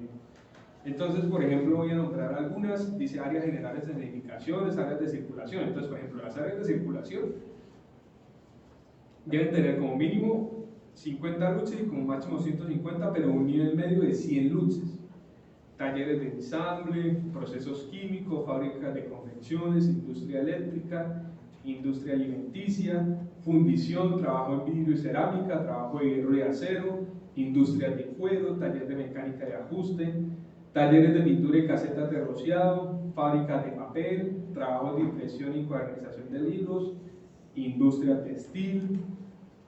Entonces, por ejemplo, voy a nombrar algunas. Dice áreas generales de edificaciones, áreas de circulación. Entonces, por ejemplo, las áreas de circulación deben tener como mínimo 50 luces y como máximo 150, pero un nivel medio de 100 luces. Talleres de ensamble, procesos químicos, fábricas de confecciones, industria eléctrica, industria alimenticia, fundición, trabajo en vidrio y cerámica, trabajo de hierro y acero, industrias de cuero, taller de mecánica de ajuste, talleres de pintura y casetas de rociado, fábricas de papel, trabajos de impresión y cuadernización de libros, industria textil,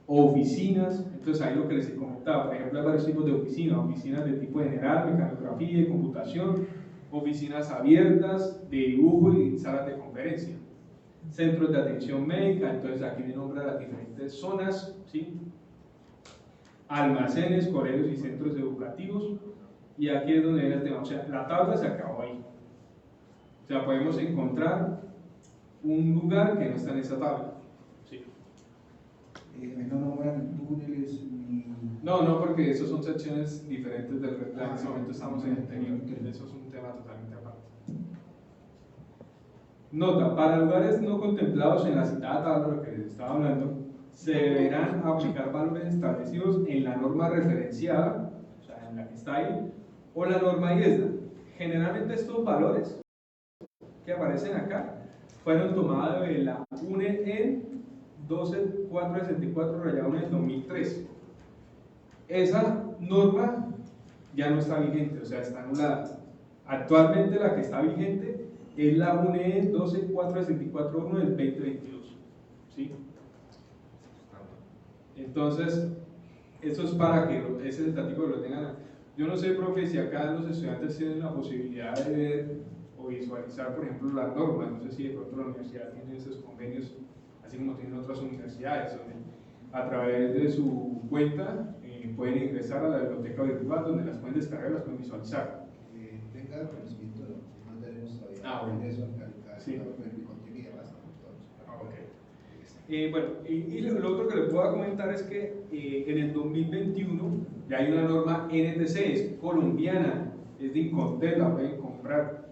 oficinas. Entonces ahí lo que les he comentado, por ejemplo hay varios tipos de oficinas, oficinas de tipo general, mecanografía y computación, oficinas abiertas de dibujo y salas de conferencia, centros de atención médica. Entonces aquí me nombran las diferentes zonas, ¿sí? Almacenes, colegios y centros educativos, y aquí es donde viene el tema. O sea, la tabla se acabó ahí. O sea, podemos encontrar un lugar que no está en esa tabla, ¿sí? no nombran túneles ni... No, porque eso son secciones diferentes del red plan. En este momento estamos en el interior, eso es un tema totalmente aparte. Nota, para lugares no contemplados en la citada tabla de lo que les estaba hablando, se deberán aplicar valores establecidos en la norma referenciada, o sea, en la que está ahí, o la norma IESDA. Generalmente estos valores que aparecen acá fueron tomados de la UNE en 12464-1 del 2003. Esa norma ya no está vigente, o sea, está anulada. Actualmente la que está vigente es la UNE 12464-1 del 2022. ¿Sí? Entonces, eso es para que ese tentativo lo tengan. Yo no sé, profe, si acá los estudiantes tienen la posibilidad de ver o visualizar, por ejemplo, las normas. No sé si de pronto la universidad tiene esos convenios, así como tienen otras universidades, donde a través de su cuenta pueden ingresar a la biblioteca virtual, donde las pueden descargar y las pueden visualizar. Tenga conocimiento, no tenemos todavía Bueno. eso Sí. contigo y demás. Bueno, y lo otro que les puedo comentar es que en el 2021 ya hay una norma NTC, es colombiana, es de Incontel, la pueden comprar.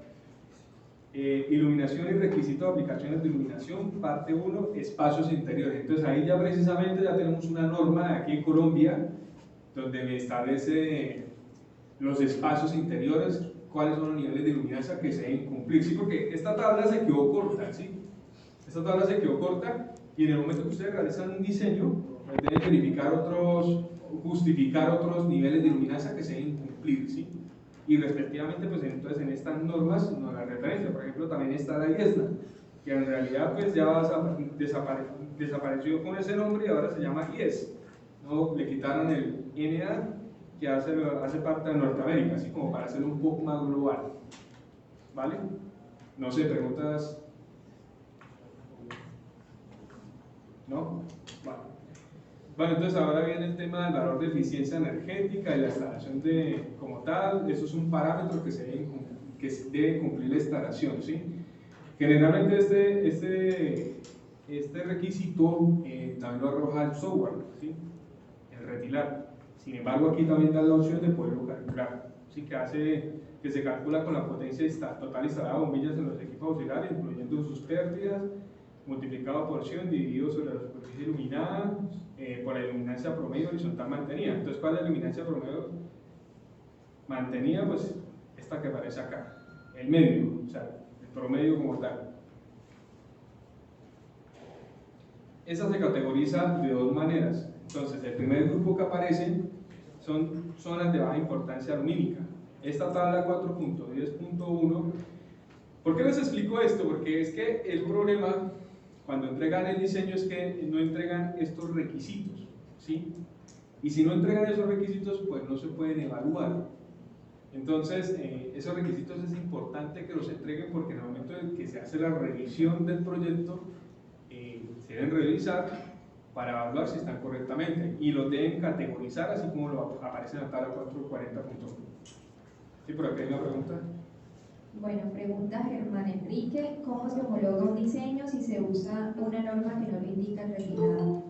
Iluminación y requisitos de aplicaciones de iluminación, parte 1, espacios interiores. Entonces ahí ya precisamente ya tenemos una norma aquí en Colombia donde me establece los espacios interiores, cuáles son los niveles de iluminancia que se deben cumplir. Sí, porque esta tabla se quedó corta, ¿sí? Esta tabla se quedó corta y en el momento que ustedes realizan un diseño, deben verificar justificar otros niveles de iluminancia que se deben cumplir, ¿sí? Y respectivamente, pues entonces en estas normas nos la referencia. Por ejemplo, también está la IESNA, que en realidad pues ya desapareció con ese nombre y ahora se llama IES, ¿no? Le quitaron el NA, que hace parte de Norteamérica, así como para hacerlo un poco más global. ¿Vale? No sé, preguntas. ¿No? Vale. Bueno, entonces ahora viene el tema del valor de eficiencia energética y la instalación como tal. Eso es un parámetro que debe cumplir la instalación, ¿sí? Generalmente este requisito también lo arroja el software, ¿sí? El retilar. Sin embargo, aquí también da la opción de poderlo calcular, ¿sí? Que se calcula con la potencia total instalada de bombillas en los equipos auxiliares, incluyendo sus pérdidas, multiplicado por porción, dividido sobre la superficie iluminada, por la iluminancia promedio horizontal mantenida. Entonces, ¿cuál es la iluminancia promedio mantenida? Pues esta que aparece acá, el medio, o sea, el promedio como tal. Esa se categoriza de dos maneras. Entonces, el primer grupo que aparece son zonas de baja importancia lumínica. Esta tabla 4.10.1, ¿por qué les explico esto? Porque es que el problema cuando entregan el diseño es que no entregan estos requisitos, ¿sí? Y si no entregan esos requisitos, pues no se pueden evaluar. Entonces, esos requisitos es importante que los entreguen porque en el momento en que se hace la revisión del proyecto, se deben revisar para evaluar si están correctamente y los deben categorizar así como lo aparece en la tabla 440.1. ¿Sí? ¿Por aquí hay una pregunta? Bueno, pregunta Germán Enrique, ¿cómo se homologa un diseño si se usa una norma que no lo indica el refinado?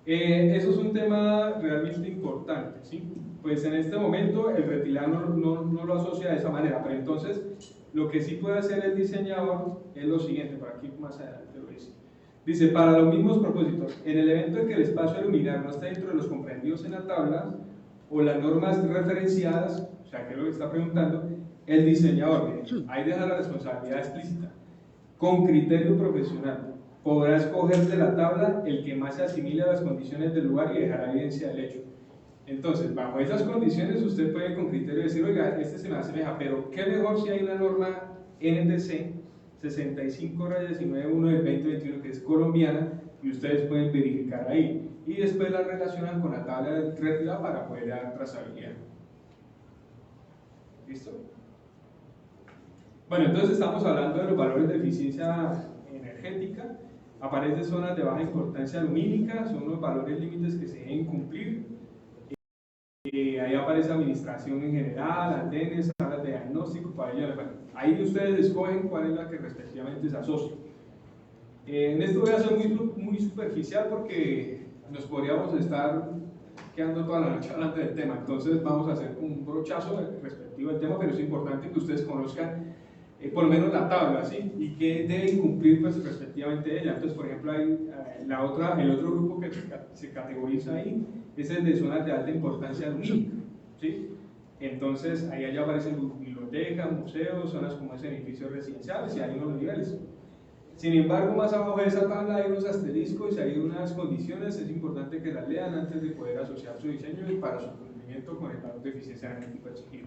Eso es un tema realmente importante, ¿sí? Pues en este momento el retilano no lo asocia de esa manera, pero entonces lo que sí puede hacer el diseñador es lo siguiente, por aquí más adelante lo dice. Dice, para los mismos propósitos, en el evento en que el espacio a iluminar no está dentro de los comprendidos en la tabla o las normas referenciadas, o sea, que es lo que está preguntando, el diseñador, ahí deja la responsabilidad explícita, con criterio profesional, podrá escoger de la tabla el que más se asimile a las condiciones del lugar y dejará evidencia del hecho. Entonces, bajo esas condiciones, usted puede con criterio decir, oiga, este se me asemeja, pero qué mejor si hay una norma NTC 65-19-1 del 2021 que es colombiana y ustedes pueden verificar ahí y después la relacionan con la tabla de retilado para poder dar trazabilidad. ¿Listo? Bueno, entonces estamos hablando de los valores de eficiencia energética. Aparecen zonas de baja importancia lumínica, son los valores límites que se deben cumplir. Ahí aparece administración en general, andenes, salas de diagnóstico, pabellones. Bueno, ahí ustedes escogen cuál es la que respectivamente se asocia. En esto voy a ser muy superficial porque nos podríamos estar quedando toda la noche hablando del tema, entonces vamos a hacer un brochazo respectivo al tema, pero es importante que ustedes conozcan por lo menos la tabla, ¿sí? Y que deben cumplir pues, respectivamente ella. Entonces, por ejemplo, hay, el otro grupo que se categoriza ahí es el de zonas de alta importancia lumínica, ¿sí? Entonces, ahí allá aparecen bibliotecas, museos, zonas como ese edificios residenciales y hay unos niveles. Sin embargo, más abajo de esa tabla hay unos asteriscos y hay unas condiciones, es importante que las lean antes de poder asociar su diseño y para su cumplimiento con el valor de eficiencia energética exigido.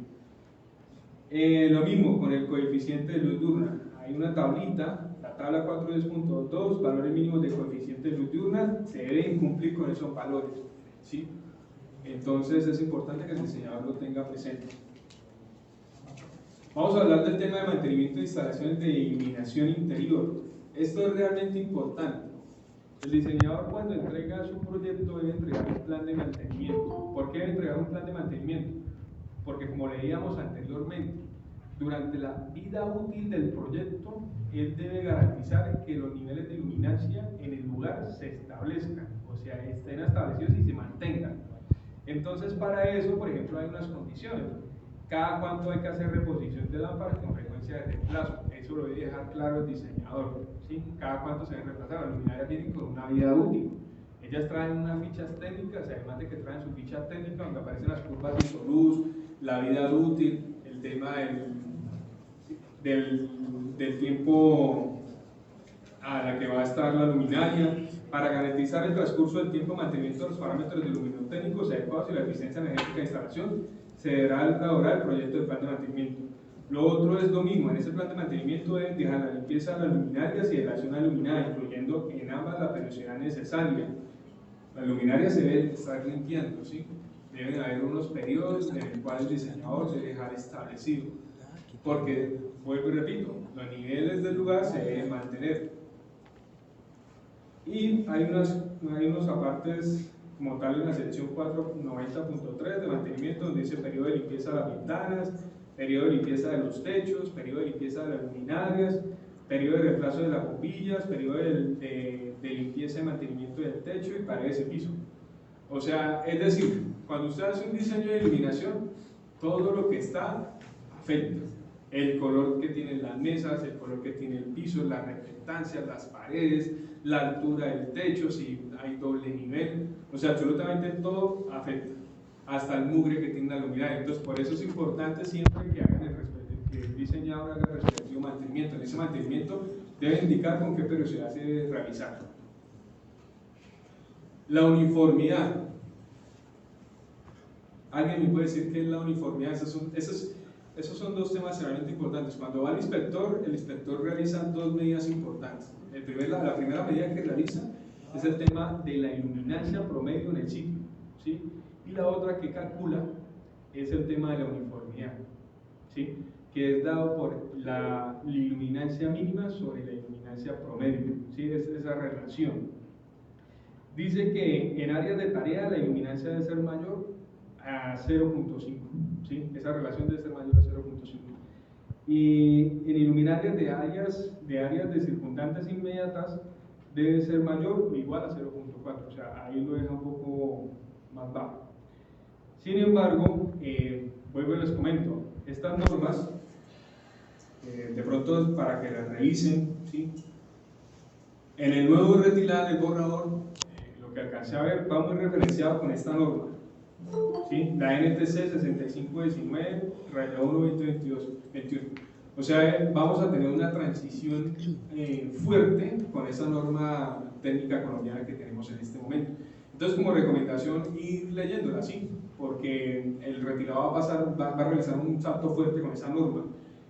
Lo mismo con el coeficiente de luz diurna, hay una tablita, la tabla 4.2.2, valores mínimos de coeficiente de luz diurna, se deben cumplir con esos valores, ¿sí? Entonces es importante que el diseñador lo tenga presente. Vamos a hablar del tema de mantenimiento de instalaciones de iluminación interior. Esto es realmente importante. El diseñador cuando entrega su proyecto debe entregar un plan de mantenimiento. ¿Por qué debe entregar un plan de mantenimiento? Porque como leíamos anteriormente, durante la vida útil del proyecto, él debe garantizar que los niveles de iluminancia en el lugar se establezcan, o sea, estén establecidos y se mantengan. Entonces, para eso, por ejemplo, hay unas condiciones. Cada cuánto hay que hacer reposición de lámparas con frecuencia de reemplazo. Eso lo debe dejar claro el diseñador, ¿sí? Cada cuánto se debe reemplazar. Las luminarias vienen con una vida útil. Ellas traen unas fichas técnicas, además de que traen su ficha técnica donde aparecen las curvas de ISOLUZ, la vida útil, el tema del tiempo a la que va a estar la luminaria, para garantizar el transcurso del tiempo de mantenimiento de los parámetros de luminotécnicos adecuados y la eficiencia energética de instalación, se deberá elaborar el proyecto de plan de mantenimiento. Lo otro es lo mismo, en ese plan de mantenimiento deben dejar la limpieza de las luminarias y de la zona iluminada, incluyendo en ambas la periodicidad necesaria. Las luminarias se deben estar limpiando, ¿sí? Deben haber unos periodos en los cuales el diseñador debe dejar establecido, porque, vuelvo y repito, los niveles del lugar se deben mantener. Y hay unos apartes como tal en la sección 490.3 de mantenimiento, donde dice periodo de limpieza de las ventanas, periodo de limpieza de los techos, periodo de limpieza de las luminarias, periodo de reemplazo de las bombillas, periodo de limpieza y mantenimiento del techo y paredes de piso. O sea, es decir, cuando usted hace un diseño de iluminación, todo lo que está afecta. El color que tienen las mesas, el color que tiene el piso, las reflectancias, las paredes, la altura del techo, si hay doble nivel, o sea, absolutamente todo afecta, hasta el mugre que tiene la luminaria. Entonces, por eso es importante siempre que el diseñador haga el respectivo mantenimiento. En ese mantenimiento debe indicar con qué periodicidad se debe realizar. La uniformidad. ¿Alguien me puede decir qué es la uniformidad? Esos son dos temas realmente importantes. Cuando va el inspector realiza dos medidas importantes. La primera medida que realiza es el tema de la iluminancia promedio en el sitio, ¿sí? Y la otra que calcula es el tema de la uniformidad, ¿sí? Que es dado por la iluminancia mínima sobre la iluminancia promedio, ¿sí? Es esa relación. Dice que en áreas de tarea la iluminancia debe ser mayor a 0.5, ¿sí? Esa relación debe ser mayor a 0.5. Y en iluminarias de áreas de circundantes inmediatas debe ser mayor o igual a 0.4, o sea, ahí lo deja un poco más bajo. Sin embargo, vuelvo y les comento, estas normas, de pronto para que las revisen, ¿sí? En el nuevo retilado del borrador, lo que alcancé a ver va muy referenciado con esta norma, ¿sí? La NTC 6519/1-2021. O sea, vamos a tener una transición fuerte con esa norma técnica colombiana que tenemos en este momento. Entonces, como recomendación, ir leyéndola, ¿sí? Porque el retilado va a realizar un salto fuerte con esa norma.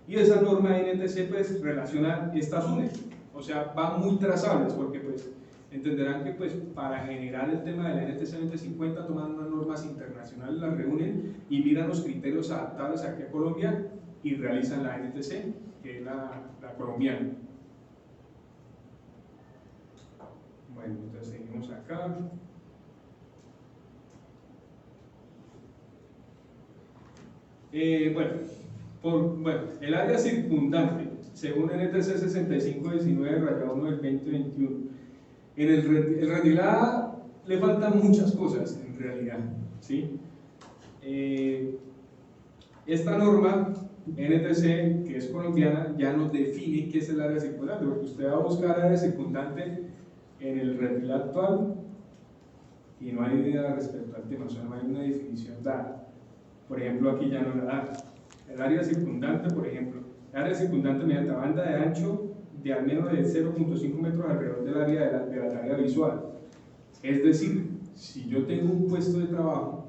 Y esa norma NTC pues relaciona estas UNES, o sea, van muy trazables, porque pues entenderán que pues para generar el tema de la NTC 2050 toman unas normas internacionales, las reúnen y miran los criterios adaptables aquí a Colombia y realizan la NTC, que es la colombiana. Bueno, entonces seguimos acá. El área circundante, según NTC 6519/1 del 2021, el retilado le faltan muchas cosas en realidad, ¿sí? Esta norma NTC, que es colombiana, ya nos define qué es el área circundante, porque usted va a buscar área circundante en el REPIL actual y no hay idea respecto al tema, o sea, no hay una definición dada. Por ejemplo, aquí ya no la da. El área circundante, por ejemplo, el área circundante mediante banda de ancho de al menos de 0.5 metros alrededor del área de la tarea visual. Es decir, si yo tengo un puesto de trabajo,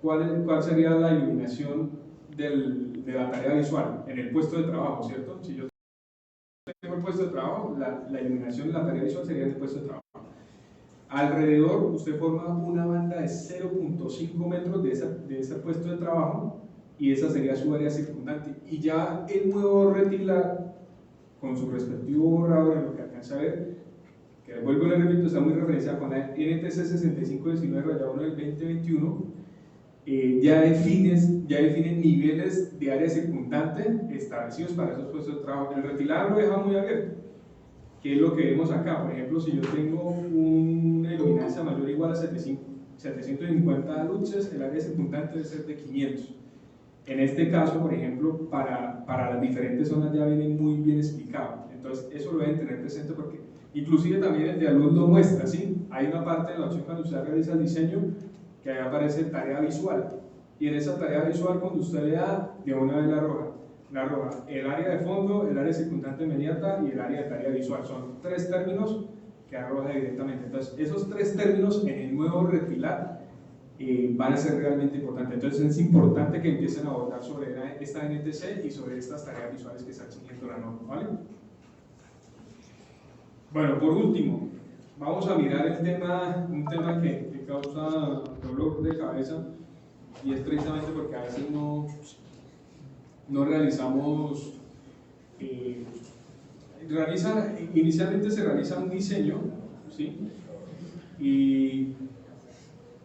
¿cuál sería la iluminación de la tarea visual en el puesto de trabajo, ¿cierto? Si yo tengo el puesto de trabajo, la iluminación de la tarea visual sería en el puesto de trabajo. Alrededor, usted forma una banda de 0.5 metros de ese puesto de trabajo y esa sería su área circundante. Y ya el nuevo retilar, con su respectivo borrador, en lo que alcanza a ver, que vuelvo y le repito, está muy referenciado con la NTC 6519/1 del 2021, ya definen niveles de área circundante establecidos para esos puestos de trabajo. El retilar lo deja muy abierto, que es lo que vemos acá. Por ejemplo, si yo tengo una iluminancia mayor o igual a 750 luces, el área circundante debe ser de 500. En este caso, por ejemplo, para las diferentes zonas ya viene muy bien explicado. Entonces, eso lo deben tener presente porque inclusive también el de luz lo muestra, ¿sí? Hay una parte de la opción cuando usted realiza el diseño que ahí aparece tarea visual. Y en esa tarea visual, cuando usted le da, de una vez la arroja el área de fondo, el área circundante inmediata y el área de tarea visual. Son tres términos que arroja directamente. Entonces, esos tres términos en el nuevo retilar van a ser realmente importantes. Entonces, es importante que empiecen a abordar sobre esta NTC y sobre estas tareas visuales que está exigiendo la norma, ¿vale? Bueno, por último, vamos a mirar un tema que causa dolor de cabeza, y es precisamente porque a veces no realizamos, inicialmente se realiza un diseño, ¿sí? y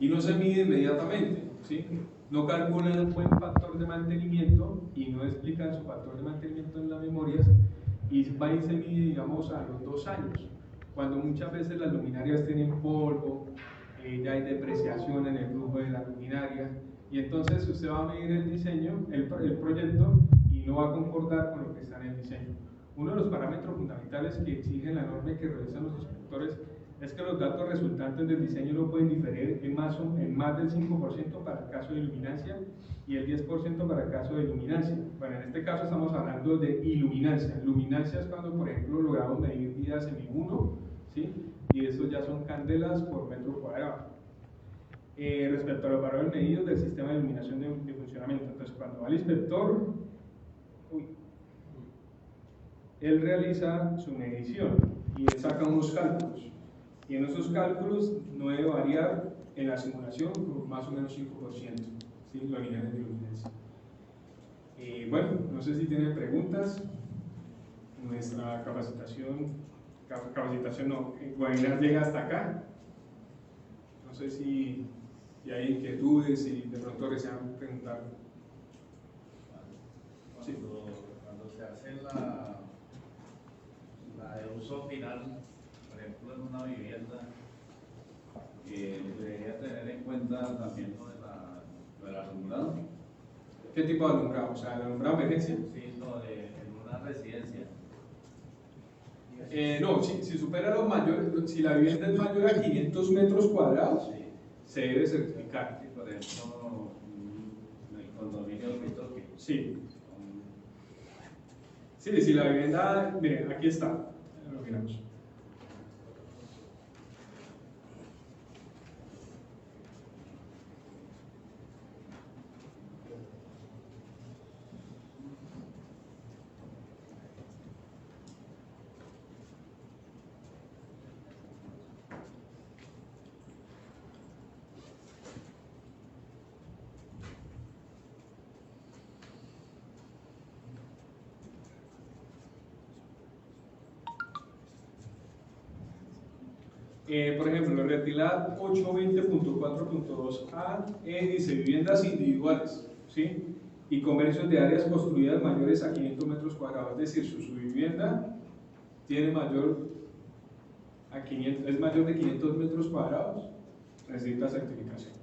no se mide inmediatamente, ¿sí? No calculan un buen factor de mantenimiento y no explican su factor de mantenimiento en las memorias, y va y se mide, digamos, a los 2 años, cuando muchas veces las luminarias tienen polvo, ya hay depreciación en el flujo de la luminaria, y entonces usted va a medir el diseño, el proyecto, y no va a concordar con lo que está en el diseño. Uno de los parámetros fundamentales que exige la norma y que revisan los inspectores es que los datos resultantes del diseño no pueden diferir en más del 5% para el caso de iluminancia y el 10% para el caso de iluminancia. Bueno, en este caso estamos hablando de iluminancia. Luminancia es cuando, por ejemplo, logramos medir vidas en I1, ¿sí? Y eso ya son candelas por metro cuadrado. Respecto a los valores medidos del sistema de iluminación de funcionamiento, entonces cuando va el inspector, él realiza su medición y él saca unos cálculos, y en esos cálculos no debe variar en la simulación por más o menos 5%, ¿sí? Los niveles de iluminancia. Bueno, no sé si tienen preguntas. Nuestra capacitación no, webinar llega hasta acá. No sé si hay inquietudes y de pronto desean preguntar. Cuando se hace la de uso final, por ejemplo en una vivienda, debería tener en cuenta también lo del alumbrado. ¿Qué tipo de alumbrado? O sea, ¿el alumbrado de emergencia? Sí, en una residencia. No, si supera los mayores, si la vivienda es mayor a 500 metros cuadrados, sí, se debe certificar. Sí, por ejemplo, en el condominio de Toque. Sí. Sí, si la vivienda, miren, aquí está, lo miramos. Por ejemplo, el retilar 820.4.2a dice viviendas individuales, ¿sí? Y comercios de áreas construidas mayores a 500 metros cuadrados, es decir, su vivienda tiene mayor es mayor de 500 metros cuadrados, necesita certificación.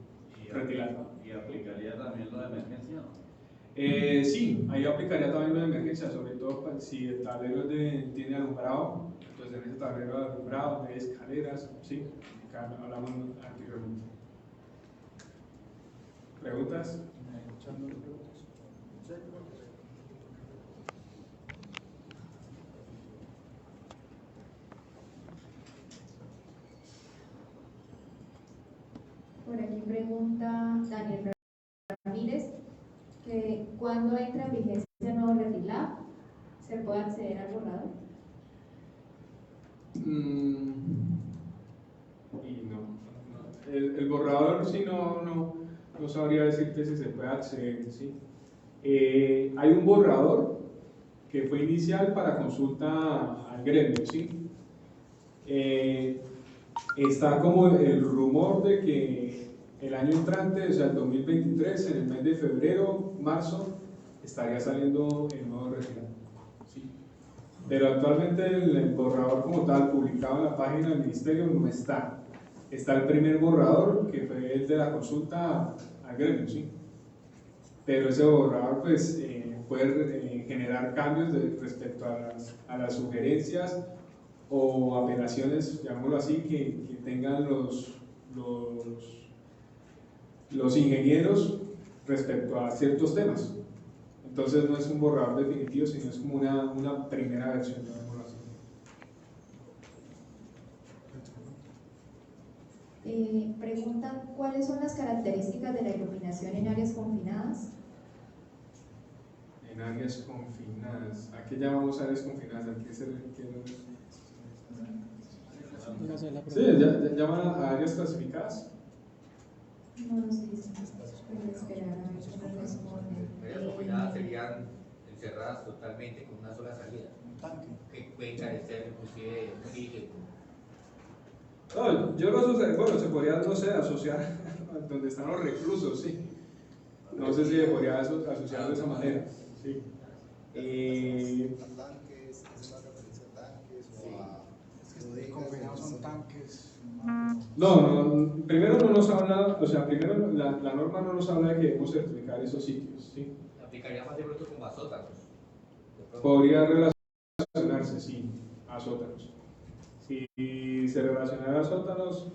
Retirada. ¿Y aplicaría también lo de emergencia? Sí, ahí aplicaría también lo de emergencia, sobre todo si el tablero tiene alumbrado, entonces en ese tablero de alumbrado, de escaleras, sí, que hablamos anteriormente. ¿Preguntas? Por aquí pregunta Daniel Ramírez que cuando entra en vigencia el nuevo RETILAB, ¿se puede acceder al borrador? Y no. El borrador sí no sabría decirte si se puede acceder, ¿sí? Hay un borrador que fue inicial para consulta al gremio, ¿sí? Está como el rumor de que el año entrante, o sea, el 2023, en el mes de febrero, marzo, estaría saliendo el nuevo RETILAB, ¿sí? Pero actualmente el borrador como tal, publicado en la página del ministerio, no está. Está el primer borrador, que fue el de la consulta al gremio, ¿sí? Pero ese borrador, pues, puede generar cambios respecto a las sugerencias o apelaciones, llamémoslo así, que tengan los ingenieros respecto a ciertos temas. Entonces no es un borrador definitivo, sino es como una primera versión, llamémoslo así. Preguntan cuáles son las características de la iluminación en áreas confinadas. En áreas confinadas. ¿A qué llamamos áreas confinadas? ¿A qué se refiere? Sí, ¿llaman a áreas clasificadas? No nos dicen, pueden esperar a ver si nos responden. Áreas confinadas serían encerradas totalmente con una sola salida. Un tanque. Que puede carecer inclusive oxígeno. No, yo lo asociaría, bueno, se podría, no sé, asociar donde están los reclusos, sí. No sé si se podría asociar de esa manera, sí. ¿A tanques? ¿Es una referencia a tanques o a bodegas? Confinados son tanques. No, primero no nos habla, o sea, primero la norma no nos habla de que debemos certificar esos sitios, ¿sí? Aplicaría más de pronto como a sótanos. Podría relacionarse, sí, a sótanos. Si se relacionara a sótanos,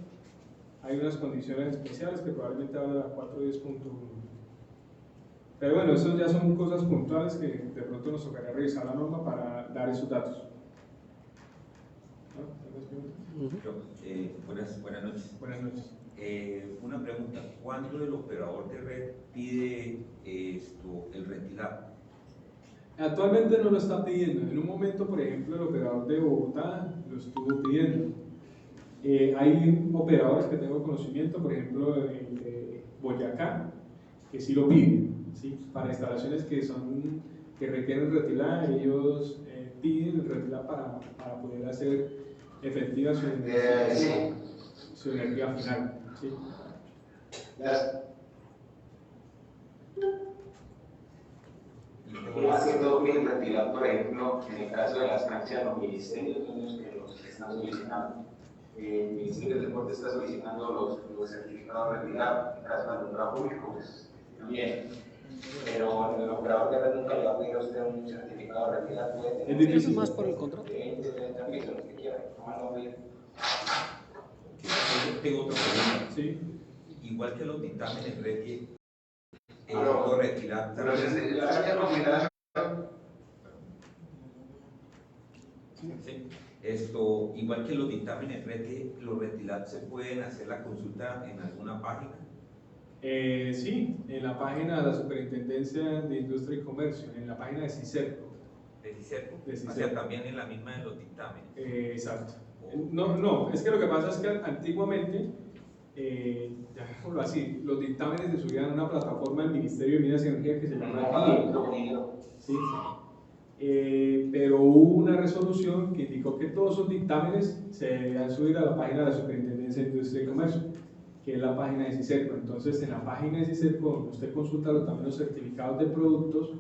hay unas condiciones especiales que probablemente habla de la 410.1. Pero bueno, eso ya son cosas puntuales que de pronto nos tocaría revisar la norma para dar esos datos. ¿No? Buenas noches. Buenas noches. Una pregunta, ¿cuándo el operador de red pide el RETILAB? Actualmente no lo está pidiendo. En un momento, por ejemplo, el operador de Bogotá lo estuvo pidiendo. Hay operadores que tengo conocimiento, por ejemplo, el de Boyacá, que sí lo piden, ¿sí? Para instalaciones que requieren RETILAB, ellos piden el RETILAB para poder hacer efectiva su energía final, ¿sí? ¿Cómo haciendo el RETILAB, por ejemplo, en el caso de las canchas, los ministerios son los que los están solicitando? El Ministerio del Deporte está solicitando los certificados de RETILAB, en el caso del alumbrado público, pues bien. Pero el operador de red nunca le va a pedir a usted un certificado de RETILAB. Es difícil. más por el contrato. 20, 30 pisos, lo que quiera. ¿Cómo lo ve? Tengo otra pregunta. Sí. Igual que los dictámenes RETILAB, Pero RETILAB las áreas confinadas. Sí. Igual que los dictámenes los RETILAB se pueden hacer la consulta en alguna página. Sí, en la página de la Superintendencia de Industria y Comercio, en la página de CICERCO. ¿De CICERCO? De O CICERCO. sea, también en la misma de los dictámenes. Exacto. No, es que lo que pasa es que antiguamente, llamémoslo así, los dictámenes se subían a una plataforma del Ministerio de Minas y Energía que se llama ¿sí? Pero hubo una resolución que indicó que todos esos dictámenes se debían subir a la página de la Superintendencia de Industria y Comercio, que es la página de CICERCO. Entonces, en la página de CICERCO, donde usted consulta también los certificados de productos,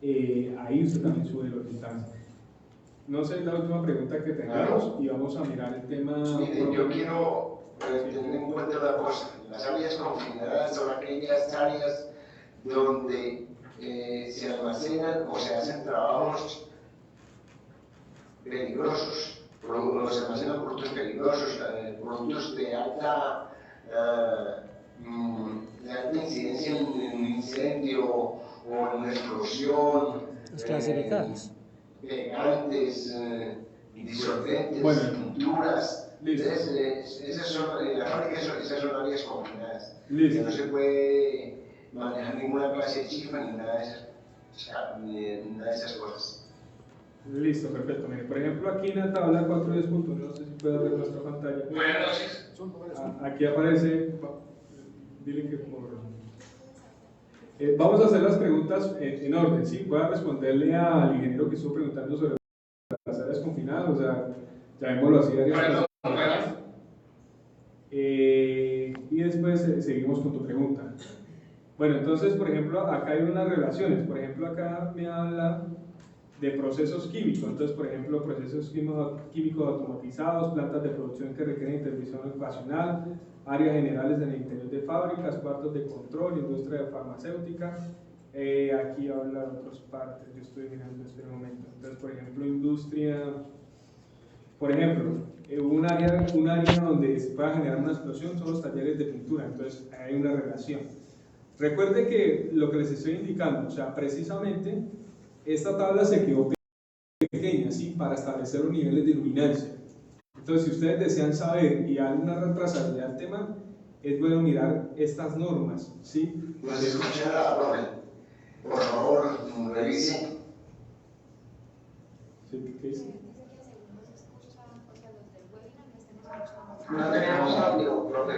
ahí usted también sube los dictámenes. No sé, la última pregunta que tengamos y vamos a mirar el tema. Mire, yo quiero tener en cuenta una cosa. Las áreas confinadas son aquellas áreas donde se almacenan o se hacen trabajos peligrosos, se almacenan productos peligrosos, productos de alta incidencia en un incendio o en una explosión. Las clasificadas. Pegantes, disolventes, Bueno, pinturas. listo. Esas son, las fábricas esas son áreas confinadas. Listo. Que no se puede manejar ninguna clase de chispa ni nada de esas cosas. Listo, perfecto. Mire, por ejemplo, aquí en la tabla 4.10.1, no sé si puede ver nuestra pantalla. Buenas noches. Aquí aparece, dile que por... vamos a hacer las preguntas en orden, ¿sí? Pueda responderle al ingeniero que estuvo preguntando sobre las áreas confinadas, o sea, llamémoslo así, áreas confinadas. Y después seguimos con tu pregunta. Bueno, entonces, por ejemplo, acá hay unas relaciones. Por ejemplo, acá me habla de procesos químicos. Entonces, por ejemplo, procesos químicos automatizados, plantas de producción que requieren intervención ocupacional, áreas generales en el interior de fábricas, cuartos de control, industria farmacéutica. Aquí habla de otras partes, yo estoy mirando este momento. Entonces, por ejemplo, industria, por ejemplo, un área donde se pueda generar una explosión son los talleres de pintura, entonces hay una relación. Recuerde que lo que les estoy indicando, o sea, precisamente esta tabla se quedó pequeña, ¿sí? Para establecer los niveles de iluminancia. Entonces, si ustedes desean saber y hay una trazabilidad del tema, es bueno mirar estas normas, ¿sí? ¿No se escucha nada, profe? Por favor, revise. ¿Sí? ¿Qué dice? No tenemos audio, profe.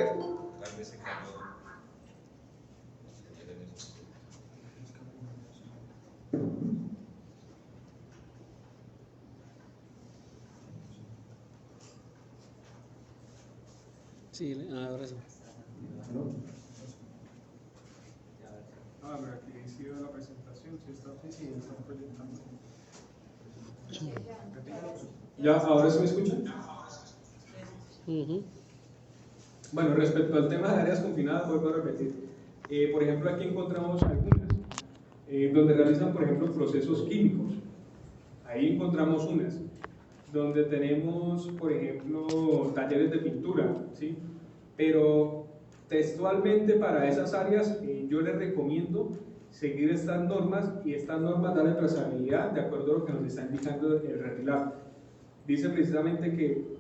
Tal vez se cayó. Sí, ahora sí. Pero aquí sí veo la presentación, sí está proyectando. ¿Ya? ¿Ahora sí me escuchan? Bueno, respecto al tema de áreas confinadas, vuelvo a repetir. Por ejemplo, aquí encontramos algunas, donde realizan, por ejemplo, procesos químicos. Ahí encontramos unas, donde tenemos, por ejemplo, talleres de pintura, ¿sí? Pero textualmente para esas áreas yo les recomiendo seguir estas normas y estas normas darle trazabilidad de acuerdo a lo que nos está indicando el RETILAB. Dice precisamente que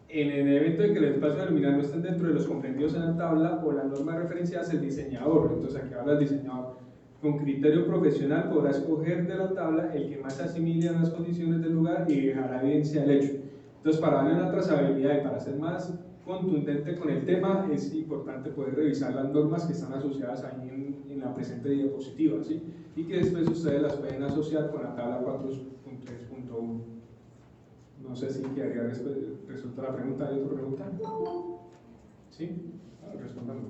en el evento de que el espacio de iluminar no estén dentro de los comprendidos en la tabla o la norma referenciada es el diseñador. Entonces aquí habla el diseñador. Con criterio profesional podrá escoger de la tabla el que más se asimile a las condiciones del lugar y dejará evidencia del hecho. Entonces, para darle una trazabilidad y para ser más contundente con el tema, es importante poder revisar las normas que están asociadas ahí en la presente diapositiva, ¿sí? Y que después ustedes las pueden asociar con la tabla 4.3.1. No sé si quedaría resuelta la pregunta. ¿Hay otra pregunta? ¿Sí? Respondamos.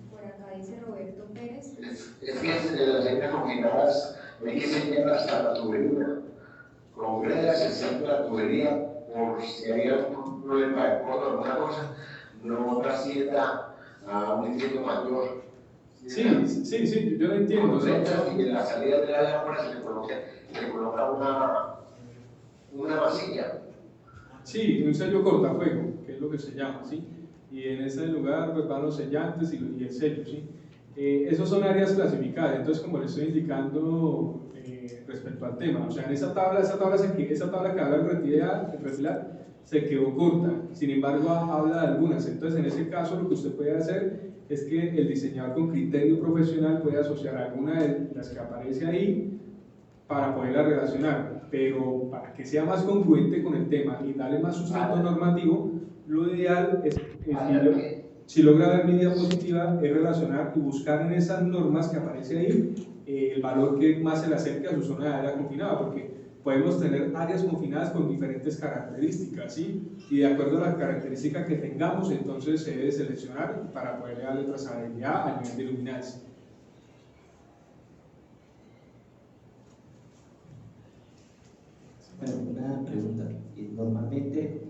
Por acá dice Roberto Pérez. Es que de las áreas confinadas hay que sellar hasta la tubería. Con gredas se centra la tubería por si hay algún problema de codo o alguna cosa, no trascienda a un incendio mayor. Sí, yo lo entiendo. Y en la salida de la agua se le coloca una vasilla. Sí, un sello cortafuego, que es lo que se llama, ¿sí? Y en ese lugar pues, van los sellantes y el sello, ¿sí? Esos son áreas clasificadas, entonces como les estoy indicando respecto al tema, o sea, en esa tabla que habla del retilar se quedó corta, sin embargo habla de algunas, entonces en ese caso lo que usted puede hacer es que el diseñador con criterio profesional puede asociar alguna de las que aparece ahí para poderla relacionar, pero para que sea más congruente con el tema y darle más sustento normativo, lo ideal es si logra ver mi diapositiva, es relacionar y buscar en esas normas que aparece ahí el valor que más se le acerque a su zona de área confinada, porque podemos tener áreas confinadas con diferentes características, ¿sí? Y de acuerdo a las características que tengamos, entonces se debe seleccionar para poder darle trazabilidad al nivel de iluminancia. Bueno, una pregunta. Normalmente,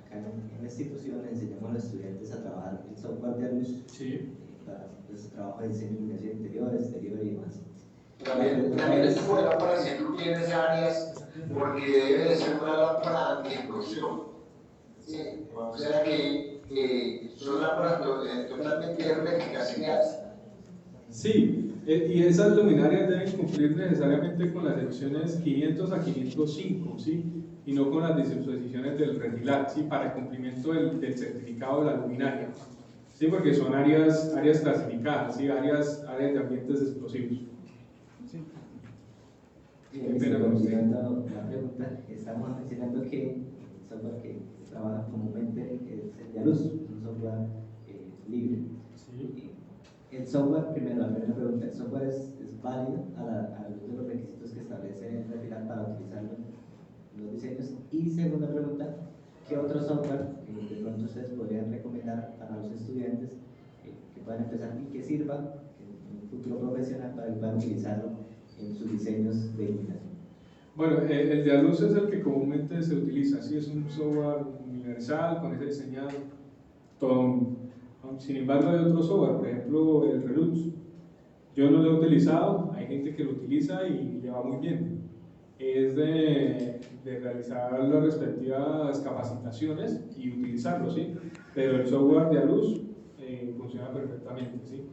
acá en la institución le enseñamos a los estudiantes a trabajar el software de luz para pues, trabajo de diseño, iluminación interior, exterior y demás. También es buena para hacer tienes áreas porque debe de ser una lámpara anti-explosión. ¿Sí? O sea que son lámparas totalmente herméticas y gas. Sí, y esas luminarias deben cumplir necesariamente con las secciones 500 a 505, ¿sí? Y no con las disposiciones del RETILAC, ¿sí? Para el cumplimiento del certificado de la luminaria, ¿sí? Porque son áreas clasificadas, ¿sí? Áreas de ambientes explosivos. Continuando la pregunta, estamos mencionando que el software que trabaja comúnmente es el de luz, un software libre. Sí. El software, primero, la primera pregunta, ¿el software es válido a la luz de los requisitos que establece el RETILAC para utilizarlo en los diseños? Y segunda pregunta, ¿qué otro software de pronto ustedes podrían recomendar para los estudiantes que puedan empezar y que sirva en un futuro profesional para que puedan utilizarlo en sus diseños de iluminación? Bueno, el de luz es el que comúnmente se utiliza, ¿sí? Es un software universal con ese diseñado. Sin embargo, hay otro software, por ejemplo, el Relux. Yo no lo he utilizado, hay gente que lo utiliza y le va muy bien. Es de realizar las respectivas capacitaciones y utilizarlo, ¿sí? Pero el software de luz funciona perfectamente, ¿sí?